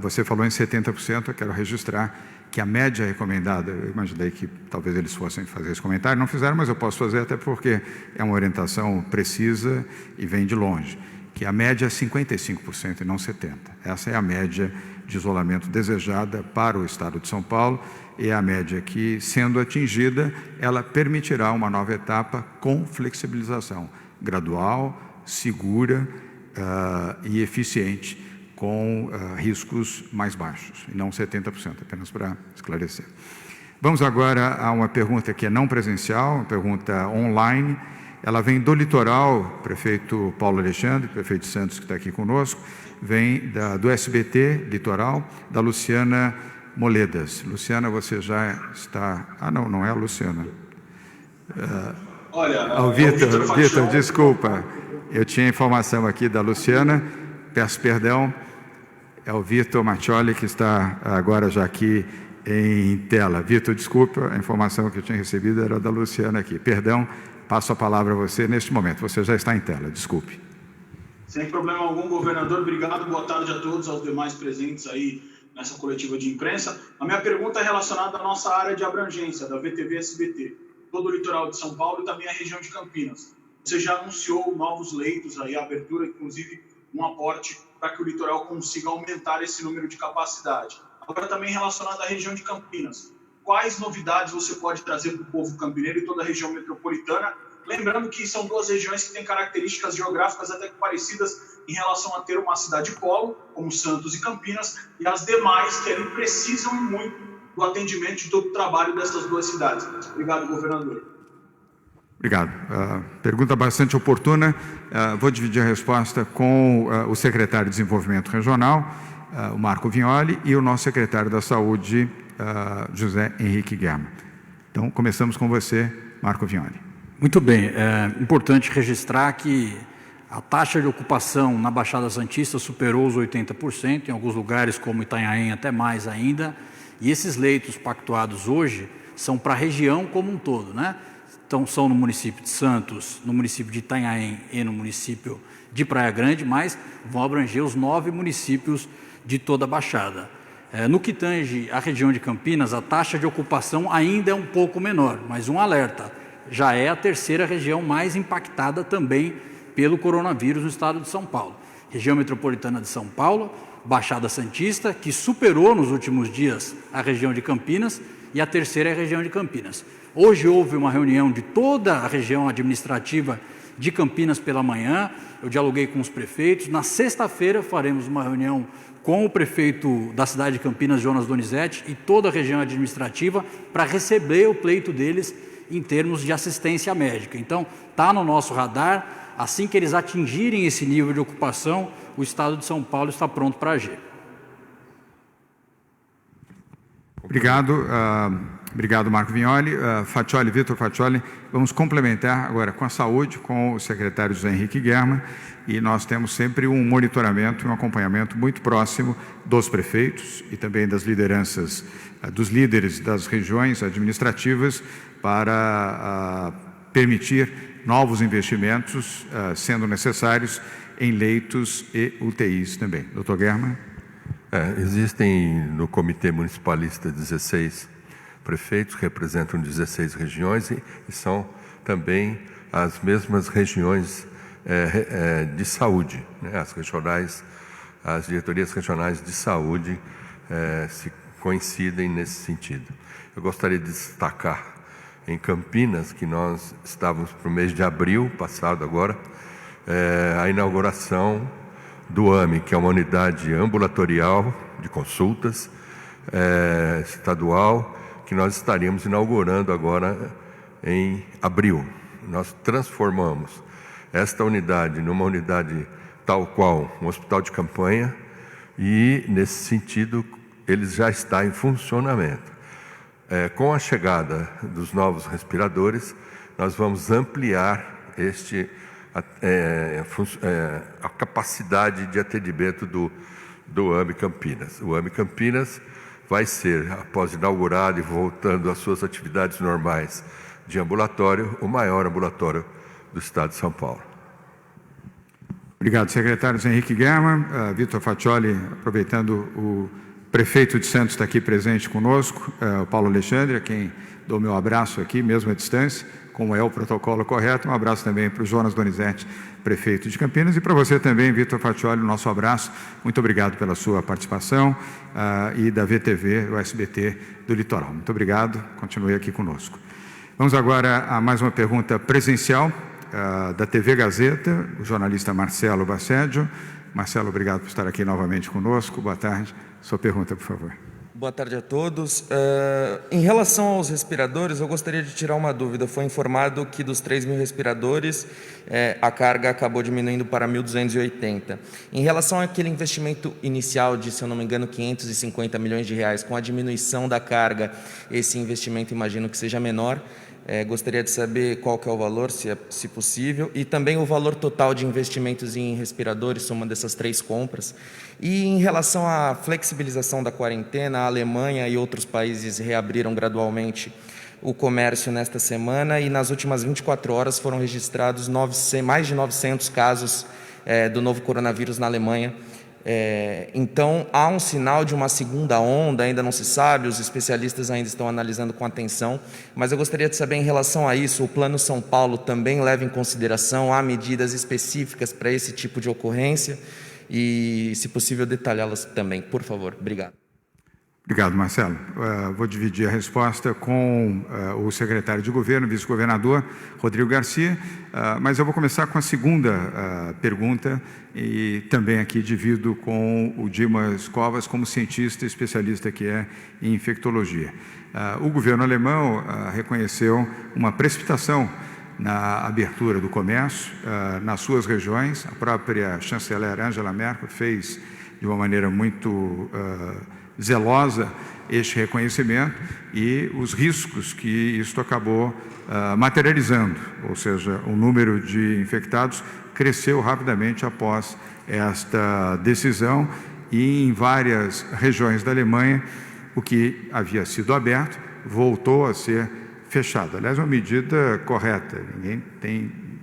você falou em 70%, eu quero registrar que a média recomendada, eu imaginei que talvez eles fossem fazer esse comentário, não fizeram, mas eu posso fazer até porque é uma orientação precisa e vem de longe, que a média é 55% e não 70%. Essa é a média de isolamento desejada para o Estado de São Paulo e é a média que, sendo atingida, ela permitirá uma nova etapa com flexibilização gradual, segura e eficiente, com riscos mais baixos, e não 70%, apenas para esclarecer. Vamos agora a uma pergunta que é não presencial, uma pergunta online. Ela vem do litoral, prefeito Paulo Alexandre, prefeito de Santos, que está aqui conosco, vem do SBT Litoral, da Luciana Moledas. Luciana, você já está... não é a Luciana. Vitor, desculpa, eu tinha informação aqui da Luciana, peço perdão. É o Vitor Martioli, que está agora já aqui em tela. Vitor, desculpa, a informação que eu tinha recebido era da Luciana aqui. Perdão, passo a palavra a você neste momento. Você já está em tela, desculpe. Sem problema algum, governador. Obrigado, boa tarde a todos, aos demais presentes aí nessa coletiva de imprensa. A minha pergunta é relacionada à nossa área de abrangência, da VTV-SBT, todo o litoral de São Paulo e também a região de Campinas. Você já anunciou novos leitos, aí, a abertura, inclusive, um aporte para que o litoral consiga aumentar esse número de capacidade. Agora, também relacionado à região de Campinas, quais novidades você pode trazer para o povo campineiro e toda a região metropolitana? Lembrando que são duas regiões que têm características geográficas até que parecidas em relação a ter uma cidade polo, como Santos e Campinas, e as demais que ali precisam muito do atendimento e do trabalho dessas duas cidades. Obrigado, governador. Obrigado. Pergunta bastante oportuna. Vou dividir a resposta com o secretário de Desenvolvimento Regional, o Marco Vignoli, e o nosso secretário da Saúde, José Henrique Guerra. Então, começamos com você, Marco Vignoli. Muito bem. É importante registrar que a taxa de ocupação na Baixada Santista superou os 80%, em alguns lugares, como Itanhaém, até mais ainda. E esses leitos pactuados hoje são para a região como um todo, né? Então, são no município de Santos, no município de Itanhaém e no município de Praia Grande, mas vão abranger os 9 municípios de toda a Baixada. No que tange a região de Campinas, a taxa de ocupação ainda é um pouco menor, mas um alerta, já é a terceira região mais impactada também pelo coronavírus no estado de São Paulo. Região metropolitana de São Paulo, Baixada Santista, que superou nos últimos dias a região de Campinas, e a terceira é a região de Campinas. Hoje houve uma reunião de toda a região administrativa de Campinas pela manhã, eu dialoguei com os prefeitos. Na sexta-feira faremos uma reunião com o prefeito da cidade de Campinas, Jonas Donizete, e toda a região administrativa para receber o pleito deles em termos de assistência médica. Então, está no nosso radar. Assim que eles atingirem esse nível de ocupação, o estado de São Paulo está pronto para agir. Obrigado. Obrigado, Marco Vignoli. Vitor Faccioli, vamos complementar agora com a saúde, com o secretário José Henrique Guerra, e nós temos sempre um monitoramento e um acompanhamento muito próximo dos prefeitos e também das lideranças, dos líderes das regiões administrativas para permitir novos investimentos, sendo necessários, em leitos e UTIs também. Doutor Guerra. Existem no Comitê Municipalista 16 prefeitos que representam 16 regiões e são também as mesmas regiões de saúde, né? As regionais, as diretorias regionais de saúde se coincidem nesse sentido. Eu gostaria de destacar em Campinas, que nós estávamos para o mês de abril passado agora, a inauguração do AME, que é uma unidade ambulatorial de consultas estadual, que nós estaríamos inaugurando agora em abril. Nós transformamos esta unidade numa unidade tal qual um hospital de campanha e, nesse sentido, ele já está em funcionamento. Com a chegada dos novos respiradores, nós vamos ampliar a capacidade de atendimento do AME Campinas. O AME Campinas vai ser, após inaugurado e voltando às suas atividades normais de ambulatório, o maior ambulatório do estado de São Paulo. Obrigado, secretários Henrique Guerra, Vitor Faccioli, aproveitando o prefeito de Santos está aqui presente conosco, o Paulo Alexandre, a quem dou meu abraço aqui, mesmo à distância, como é o protocolo correto. Um abraço também para o Jonas Donizete, prefeito de Campinas, e para você também, Vitor Faccioli, o nosso abraço. Muito obrigado pela sua participação e da VTV, do SBT do Litoral. Muito obrigado, continue aqui conosco. Vamos agora a mais uma pergunta presencial da TV Gazeta, o jornalista Marcelo Basseggio. Marcelo, obrigado por estar aqui novamente conosco. Boa tarde. Sua pergunta, por favor. Boa tarde a todos. Em relação aos respiradores, eu gostaria de tirar uma dúvida. Foi informado que dos 3.000 respiradores, a carga acabou diminuindo para 1.280. Em relação àquele investimento inicial de, se eu não me engano, 550 milhões de reais, com a diminuição da carga, esse investimento imagino que seja menor. Gostaria de saber qual que é o valor, se possível, e também o valor total de investimentos em respiradores, soma dessas 3 compras. E em relação à flexibilização da quarentena, a Alemanha e outros países reabriram gradualmente o comércio nesta semana e nas últimas 24 horas foram registrados mais de 900 casos do novo coronavírus na Alemanha. Então, há um sinal de uma segunda onda, ainda não se sabe, os especialistas ainda estão analisando com atenção, mas eu gostaria de saber, em relação a isso, o Plano São Paulo também leva em consideração, há medidas específicas para esse tipo de ocorrência e, se possível, detalhá-las também, por favor. Obrigado. Obrigado, Marcelo. Vou dividir a resposta com o secretário de Governo, vice-governador, Rodrigo Garcia, mas eu vou começar com a segunda pergunta e também aqui divido com o Dimas Covas, como cientista especialista que é em infectologia. O governo alemão reconheceu uma precipitação na abertura do comércio nas suas regiões. A própria chanceler Angela Merkel fez de uma maneira muito zelosa este reconhecimento e os riscos que isto acabou materializando, ou seja, o número de infectados cresceu rapidamente após esta decisão e em várias regiões da Alemanha o que havia sido aberto voltou a ser fechado. Aliás, é uma medida correta,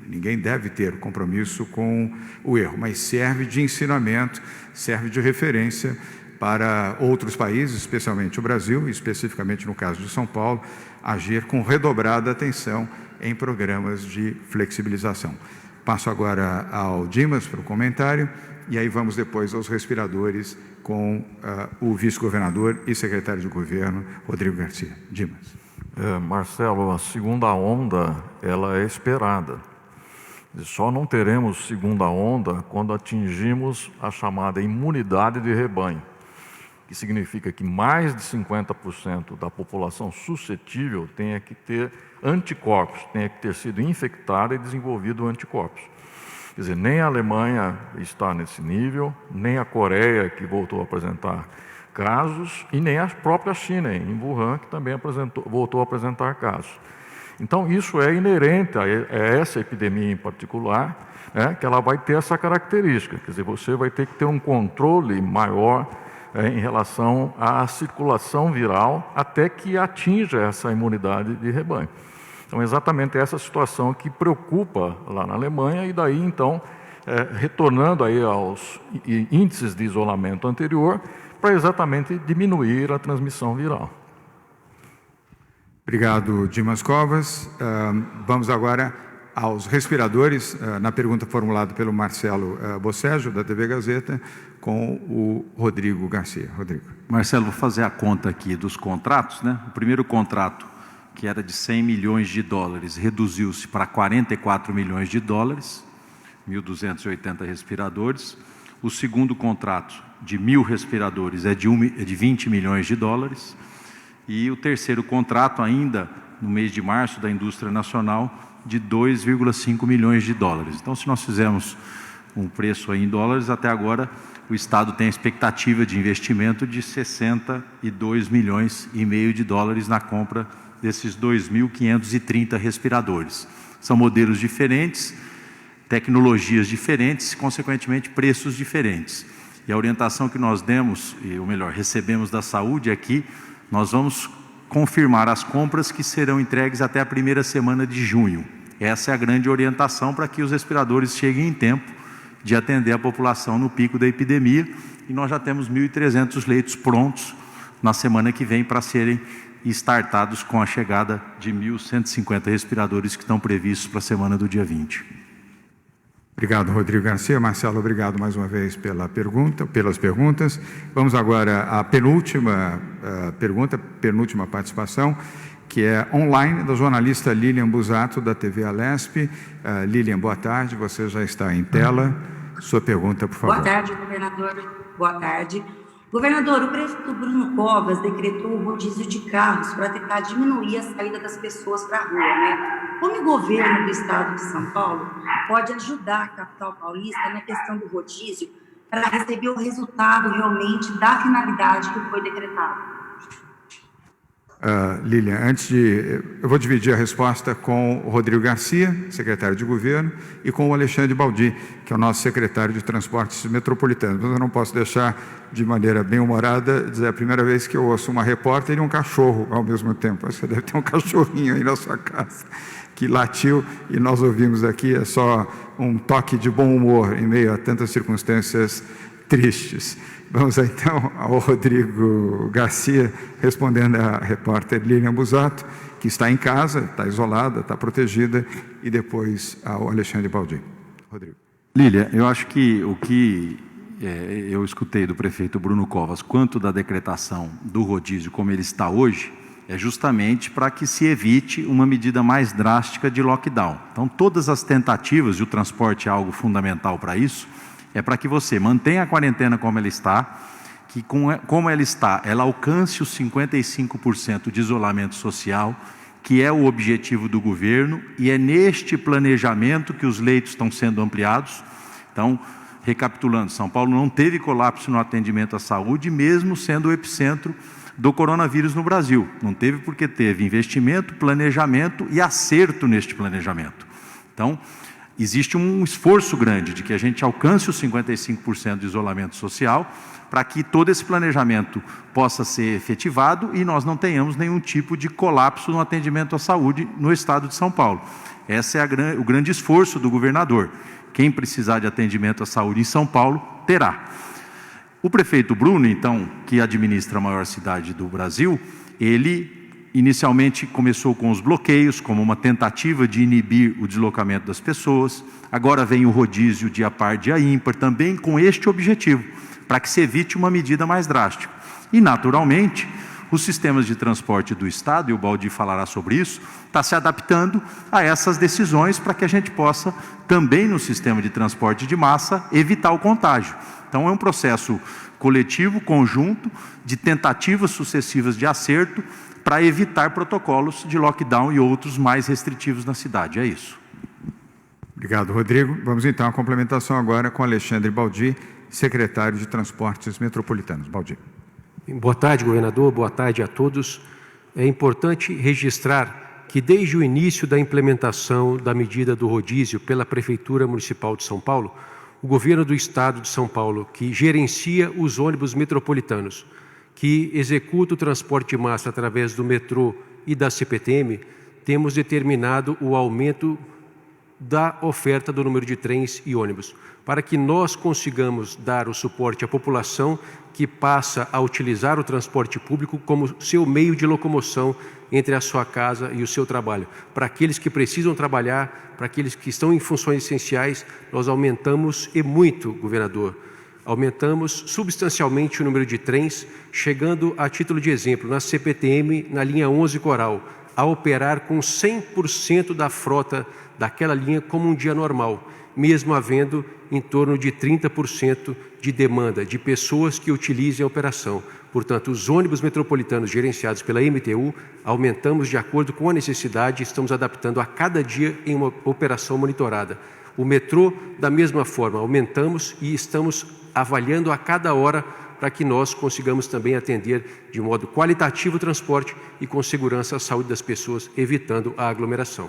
ninguém deve ter compromisso com o erro, mas serve de ensinamento, serve de referência para outros países, especialmente o Brasil, e especificamente no caso de São Paulo, agir com redobrada atenção em programas de flexibilização. Passo agora ao Dimas para o comentário, e aí vamos depois aos respiradores com o vice-governador e secretário de governo, Rodrigo Garcia. Dimas. Marcelo, a segunda onda, ela é esperada. Só não teremos segunda onda quando atingimos a chamada imunidade de rebanho, que significa que mais de 50% da população suscetível tenha que ter anticorpos, tenha que ter sido infectada e desenvolvido anticorpos. Quer dizer, nem a Alemanha está nesse nível, nem a Coreia, que voltou a apresentar casos, e nem a própria China, em Wuhan, que também voltou a apresentar casos. Então, isso é inerente a essa epidemia em particular, que ela vai ter essa característica, quer dizer, você vai ter que ter um controle maior em relação à circulação viral até que atinja essa imunidade de rebanho. Então, é exatamente essa situação que preocupa lá na Alemanha e daí, então, retornando aí aos índices de isolamento anterior, para exatamente diminuir a transmissão viral. Obrigado, Dimas Covas. Vamos agora aos respiradores, na pergunta formulada pelo Marcelo Basseggio, da TV Gazeta, com o Rodrigo Garcia. Rodrigo. Marcelo, vou fazer a conta aqui dos contratos, né? O primeiro contrato, que era de 100 milhões de dólares, reduziu-se para 44 milhões de dólares, 1.280 respiradores. O segundo contrato, de 1.000 respiradores, é de 20 milhões de dólares. E o terceiro contrato, ainda no mês de março, da indústria nacional, de 2,5 milhões de dólares. Então, se nós fizermos um preço aí em dólares, até agora o Estado tem a expectativa de investimento de 62 milhões e meio de dólares na compra desses 2.530 respiradores. São modelos diferentes, tecnologias diferentes, consequentemente preços diferentes. E a orientação que nós demos, ou melhor, recebemos da saúde é que nós vamos confirmar as compras que serão entregues até a primeira semana de junho. Essa é a grande orientação para que os respiradores cheguem em tempo de atender a população no pico da epidemia, e nós já temos 1.300 leitos prontos na semana que vem para serem startados com a chegada de 1.150 respiradores que estão previstos para a semana do dia 20. Obrigado, Rodrigo Garcia. Marcelo, obrigado mais uma vez pelas perguntas. Vamos agora à penúltima penúltima participação, que é online, da jornalista Lilian Busato, da TV Alesp. Lilian, boa tarde, você já está em tela. Sua pergunta, por favor. Boa tarde, governador. Boa tarde. Governador, o prefeito Bruno Covas decretou o rodízio de carros para tentar diminuir a saída das pessoas para a rua, né? Como o governo do estado de São Paulo pode ajudar a capital paulista na questão do rodízio para receber o resultado realmente da finalidade que foi decretado? Lilian, eu vou dividir a resposta com o Rodrigo Garcia, secretário de Governo, e com o Alexandre Baldi, que é o nosso secretário de Transportes Metropolitanos. Mas eu não posso deixar, de maneira bem humorada, dizer a primeira vez que eu ouço uma repórter e um cachorro ao mesmo tempo. Você deve ter um cachorrinho aí na sua casa que latiu, e nós ouvimos aqui, é só um toque de bom humor em meio a tantas circunstâncias tristes. Vamos então ao Rodrigo Garcia, respondendo à repórter Lilian Busato, que está em casa, está isolada, está protegida, e depois ao Alexandre Baldi. Rodrigo. Lilian, eu acho que o que eu escutei do prefeito Bruno Covas, quanto da decretação do rodízio como ele está hoje, é justamente para que se evite uma medida mais drástica de lockdown. Então, todas as tentativas, e o transporte é algo fundamental para isso, é para que você mantenha a quarentena como ela está, que como ela está, ela alcance os 55% de isolamento social, que é o objetivo do governo, e é neste planejamento que os leitos estão sendo ampliados. Então, recapitulando, São Paulo não teve colapso no atendimento à saúde, mesmo sendo o epicentro do coronavírus no Brasil. Não teve porque teve investimento, planejamento e acerto neste planejamento. Então, existe um esforço grande de que a gente alcance os 55% de isolamento social para que todo esse planejamento possa ser efetivado e nós não tenhamos nenhum tipo de colapso no atendimento à saúde no estado de São Paulo. Esse é o grande esforço do governador. Quem precisar de atendimento à saúde em São Paulo, terá. O prefeito Bruno, então, que administra a maior cidade do Brasil, ele inicialmente começou com os bloqueios, como uma tentativa de inibir o deslocamento das pessoas. Agora vem o rodízio dia par, dia ímpar, também com este objetivo, para que se evite uma medida mais drástica. E, naturalmente, os sistemas de transporte do Estado, e o Baldi falará sobre isso, está se adaptando a essas decisões para que a gente possa, também no sistema de transporte de massa, evitar o contágio. Então, é um processo coletivo, conjunto, de tentativas sucessivas de acerto, para evitar protocolos de lockdown e outros mais restritivos na cidade. É isso. Obrigado, Rodrigo. Vamos então à complementação agora com Alexandre Baldi, secretário de Transportes Metropolitanos. Baldi. Boa tarde, governador. Boa tarde a todos. É importante registrar que desde o início da implementação da medida do rodízio pela Prefeitura Municipal de São Paulo, o governo do Estado de São Paulo, que gerencia os ônibus metropolitanos, que executa o transporte de massa através do metrô e da CPTM, temos determinado o aumento da oferta do número de trens e ônibus, para que nós consigamos dar o suporte à população que passa a utilizar o transporte público como seu meio de locomoção entre a sua casa e o seu trabalho. Para aqueles que precisam trabalhar, para aqueles que estão em funções essenciais, nós aumentamos e muito, governador. Aumentamos substancialmente o número de trens, chegando, a título de exemplo, na CPTM, na linha 11 Coral, a operar com 100% da frota daquela linha como um dia normal, mesmo havendo em torno de 30% de demanda de pessoas que utilizem a operação. Portanto, os ônibus metropolitanos gerenciados pela MTU, aumentamos de acordo com a necessidade, estamos adaptando a cada dia em uma operação monitorada. O metrô, da mesma forma, aumentamos e estamos avaliando a cada hora para que nós consigamos também atender de modo qualitativo o transporte e com segurança a saúde das pessoas, evitando a aglomeração.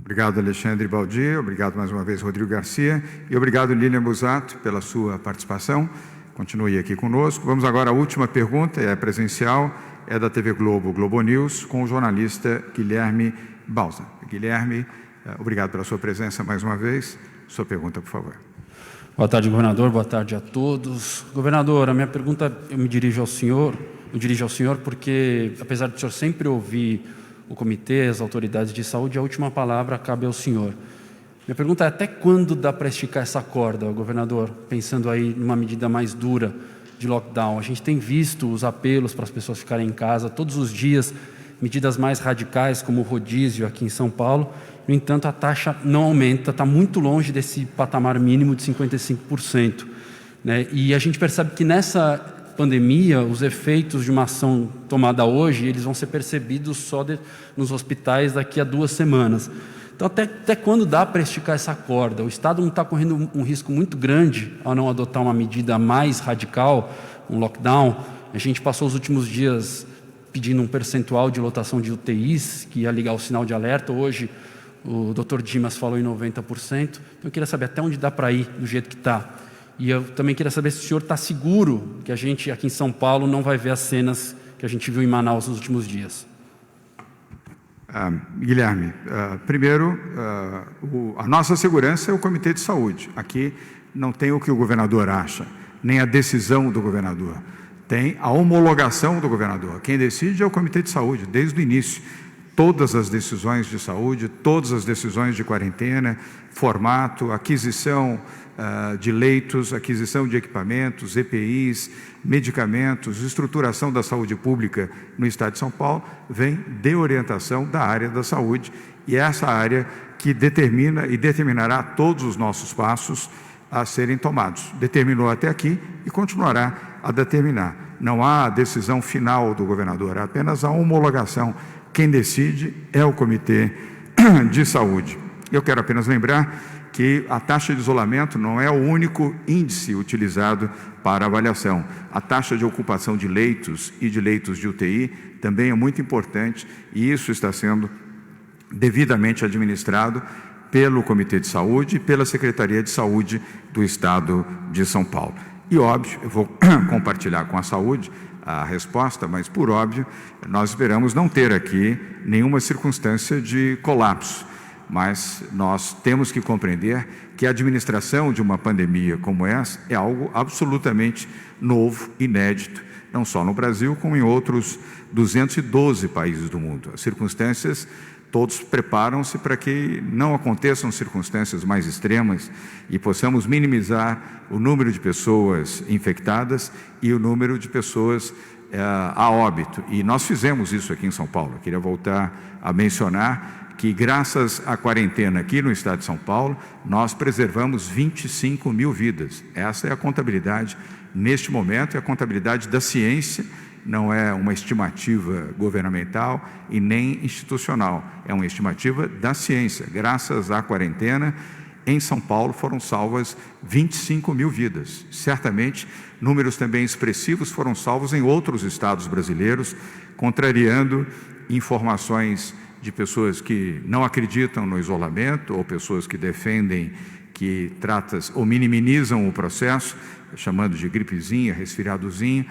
Obrigado, Alexandre Baldi. Obrigado mais uma vez, Rodrigo Garcia. E obrigado, Lilian Busato, pela sua participação. Continue aqui conosco. Vamos agora à última pergunta, é presencial, é da TV Globo, Globo News, com o jornalista Guilherme Balsa. Guilherme, obrigado pela sua presença mais uma vez. Sua pergunta, por favor. Boa tarde, governador. Boa tarde a todos. Governador, a minha pergunta eu me dirijo ao senhor porque, apesar de o senhor sempre ouvir o comitê, as autoridades de saúde, a última palavra cabe ao senhor. Minha pergunta é: até quando dá para esticar essa corda, governador, pensando aí numa medida mais dura de lockdown? A gente tem visto os apelos para as pessoas ficarem em casa todos os dias, medidas mais radicais como o rodízio aqui em São Paulo. No entanto, a taxa não aumenta, está muito longe desse patamar mínimo de 55%. Né? E a gente percebe que nessa pandemia, os efeitos de uma ação tomada hoje, eles vão ser percebidos só nos hospitais daqui a 2 semanas. Então, até quando dá para esticar essa corda? O Estado não está correndo um risco muito grande ao não adotar uma medida mais radical, um lockdown. A gente passou os últimos dias pedindo um percentual de lotação de UTIs, que ia ligar o sinal de alerta. Hoje, o Dr. Dimas falou em 90%. Então, eu queria saber até onde dá para ir do jeito que está. E eu também queria saber se o senhor está seguro que a gente aqui em São Paulo não vai ver as cenas que a gente viu em Manaus nos últimos dias. Guilherme, primeiro, a nossa segurança é o Comitê de Saúde. Aqui não tem o que o governador acha, nem a decisão do governador. Tem a homologação do governador. Quem decide é o Comitê de Saúde, desde o início. Todas as decisões de saúde, todas as decisões de quarentena, formato, aquisição de leitos, aquisição de equipamentos, EPIs, medicamentos, estruturação da saúde pública no Estado de São Paulo, vem de orientação da área da saúde, e é essa área que determina e determinará todos os nossos passos a serem tomados. Determinou até aqui e continuará a determinar. Não há decisão final do governador, há apenas a homologação. Quem decide é o Comitê de Saúde. Eu quero apenas lembrar que a taxa de isolamento não é o único índice utilizado para avaliação. A taxa de ocupação de leitos e de leitos de UTI também é muito importante, e isso está sendo devidamente administrado pelo Comitê de Saúde e pela Secretaria de Saúde do Estado de São Paulo. E, óbvio, eu vou compartilhar com a saúde a resposta, mas, por óbvio, nós esperamos não ter aqui nenhuma circunstância de colapso, mas nós temos que compreender que a administração de uma pandemia como essa é algo absolutamente novo, inédito, não só no Brasil, como em outros 212 países do mundo. As circunstâncias, todos preparam-se para que não aconteçam circunstâncias mais extremas e possamos minimizar o número de pessoas infectadas e o número de pessoas a óbito. E nós fizemos isso aqui em São Paulo. Eu queria voltar a mencionar que, graças à quarentena aqui no Estado de São Paulo, nós preservamos 25 mil vidas. Essa é a contabilidade neste momento, é a contabilidade da ciência. Não é uma estimativa governamental e nem institucional, é uma estimativa da ciência. Graças à quarentena, em São Paulo foram salvas 25 mil vidas. Certamente, números também expressivos foram salvos em outros estados brasileiros, contrariando informações de pessoas que não acreditam no isolamento ou pessoas que defendem que ou minimizam o processo, chamando de gripezinha, resfriadozinho.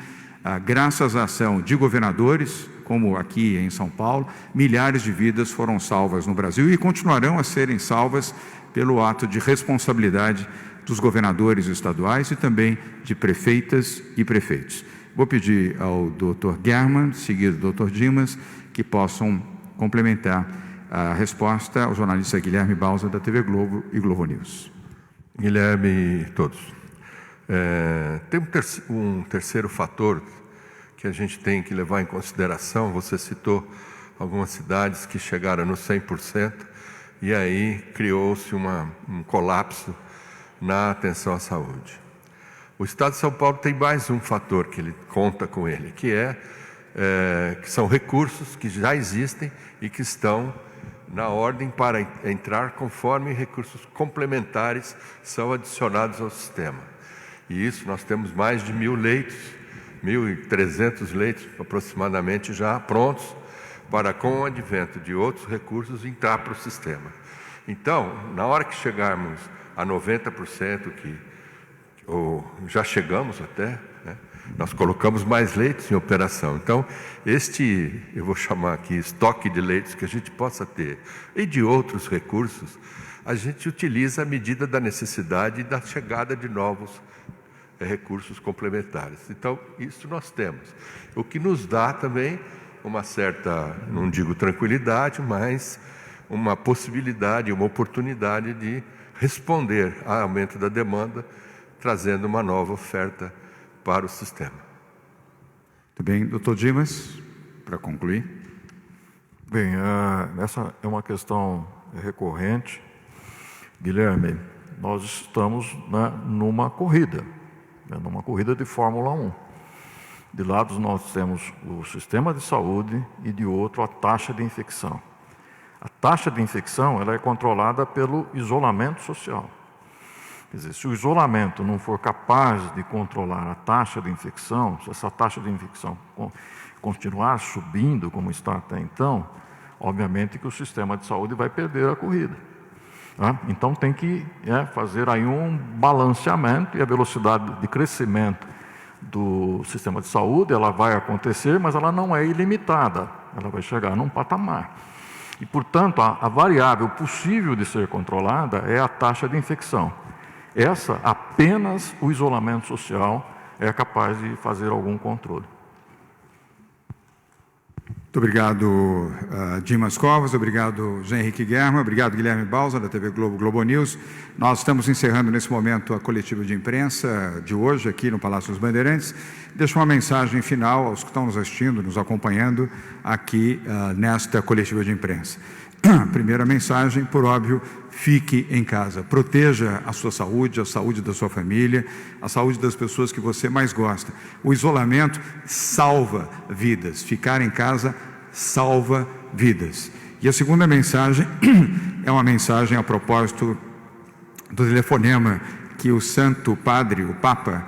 Graças à ação de governadores, como aqui em São Paulo, milhares de vidas foram salvas no Brasil e continuarão a serem salvas pelo ato de responsabilidade dos governadores estaduais e também de prefeitas e prefeitos. Vou pedir ao Dr. German, seguido do Dr. Dimas, que possam complementar a resposta ao jornalista Guilherme Bausa, da TV Globo e Globo News. Guilherme e todos. Tem um terceiro fator que a gente tem que levar em consideração. Você citou algumas cidades que chegaram no 100% e aí criou-se um colapso na atenção à saúde. O Estado de São Paulo tem mais um fator que ele conta com ele, que são recursos que já existem e que estão na ordem para entrar conforme recursos complementares são adicionados ao sistema. E isso, nós temos mais de 1.000 leitos, 1.300 leitos aproximadamente já prontos para, com o advento de outros recursos, entrar para o sistema. Então, na hora que chegarmos a 90%, ou já chegamos até, né, nós colocamos mais leitos em operação. Então, eu vou chamar aqui estoque de leitos que a gente possa ter, e de outros recursos, a gente utiliza a medida da necessidade e da chegada de novos recursos complementares. Então, isso nós temos. O que nos dá também uma certa, não digo tranquilidade, mas uma possibilidade, uma oportunidade de responder ao aumento da demanda, trazendo uma nova oferta para o sistema. Muito bem. Doutor Dimas, para concluir. Bem, essa é uma questão recorrente. Guilherme, nós estamos numa corrida de Fórmula 1. De lado nós temos o sistema de saúde e de outro a taxa de infecção. A taxa de infecção ela é controlada pelo isolamento social. Quer dizer, se o isolamento não for capaz de controlar a taxa de infecção, se essa taxa de infecção continuar subindo como está até então, obviamente que o sistema de saúde vai perder a corrida. Tá? Então tem que fazer aí um balanceamento, e a velocidade de crescimento do sistema de saúde ela vai acontecer, mas ela não é ilimitada, ela vai chegar num patamar. E, portanto, a variável possível de ser controlada é a taxa de infecção. Essa, apenas o isolamento social é capaz de fazer algum controle. Muito obrigado, Dimas Covas, obrigado, Jean Henrique Guerra, obrigado, Guilherme Balsa, da TV Globo, Globo News. Nós estamos encerrando nesse momento a coletiva de imprensa de hoje, aqui no Palácio dos Bandeirantes. Deixo uma mensagem final aos que estão nos assistindo, nos acompanhando aqui nesta coletiva de imprensa. Primeira mensagem, por óbvio, fique em casa. Proteja a sua saúde, a saúde da sua família, a saúde das pessoas que você mais gosta. O isolamento salva vidas. Ficar em casa salva vidas. E a segunda mensagem é uma mensagem a propósito do telefonema que o Santo Padre, o Papa,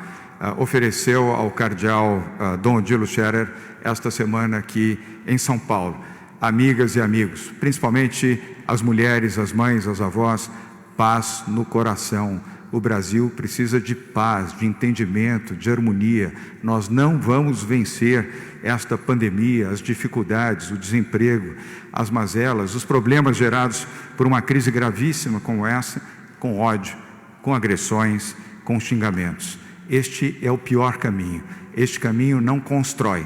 ofereceu ao cardeal Dom Odilo Scherer esta semana aqui em São Paulo. Amigas e amigos, principalmente as mulheres, as mães, as avós, paz no coração. O Brasil precisa de paz, de entendimento, de harmonia. Nós não vamos vencer esta pandemia, as dificuldades, o desemprego, as mazelas, os problemas gerados por uma crise gravíssima como essa, com ódio, com agressões, com xingamentos. Este é o pior caminho. Este caminho não constrói,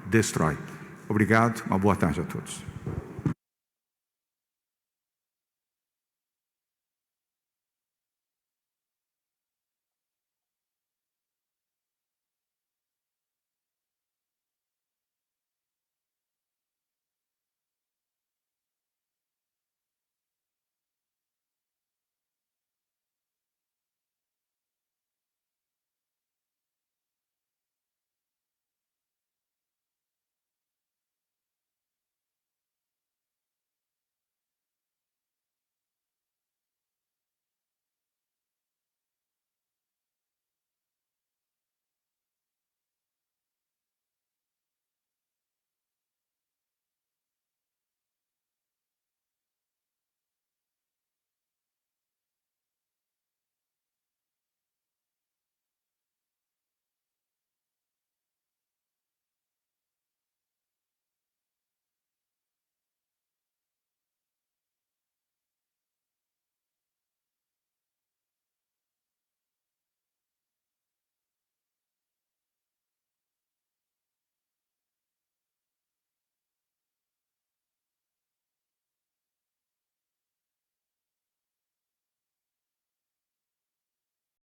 destrói. Obrigado, uma boa tarde a todos.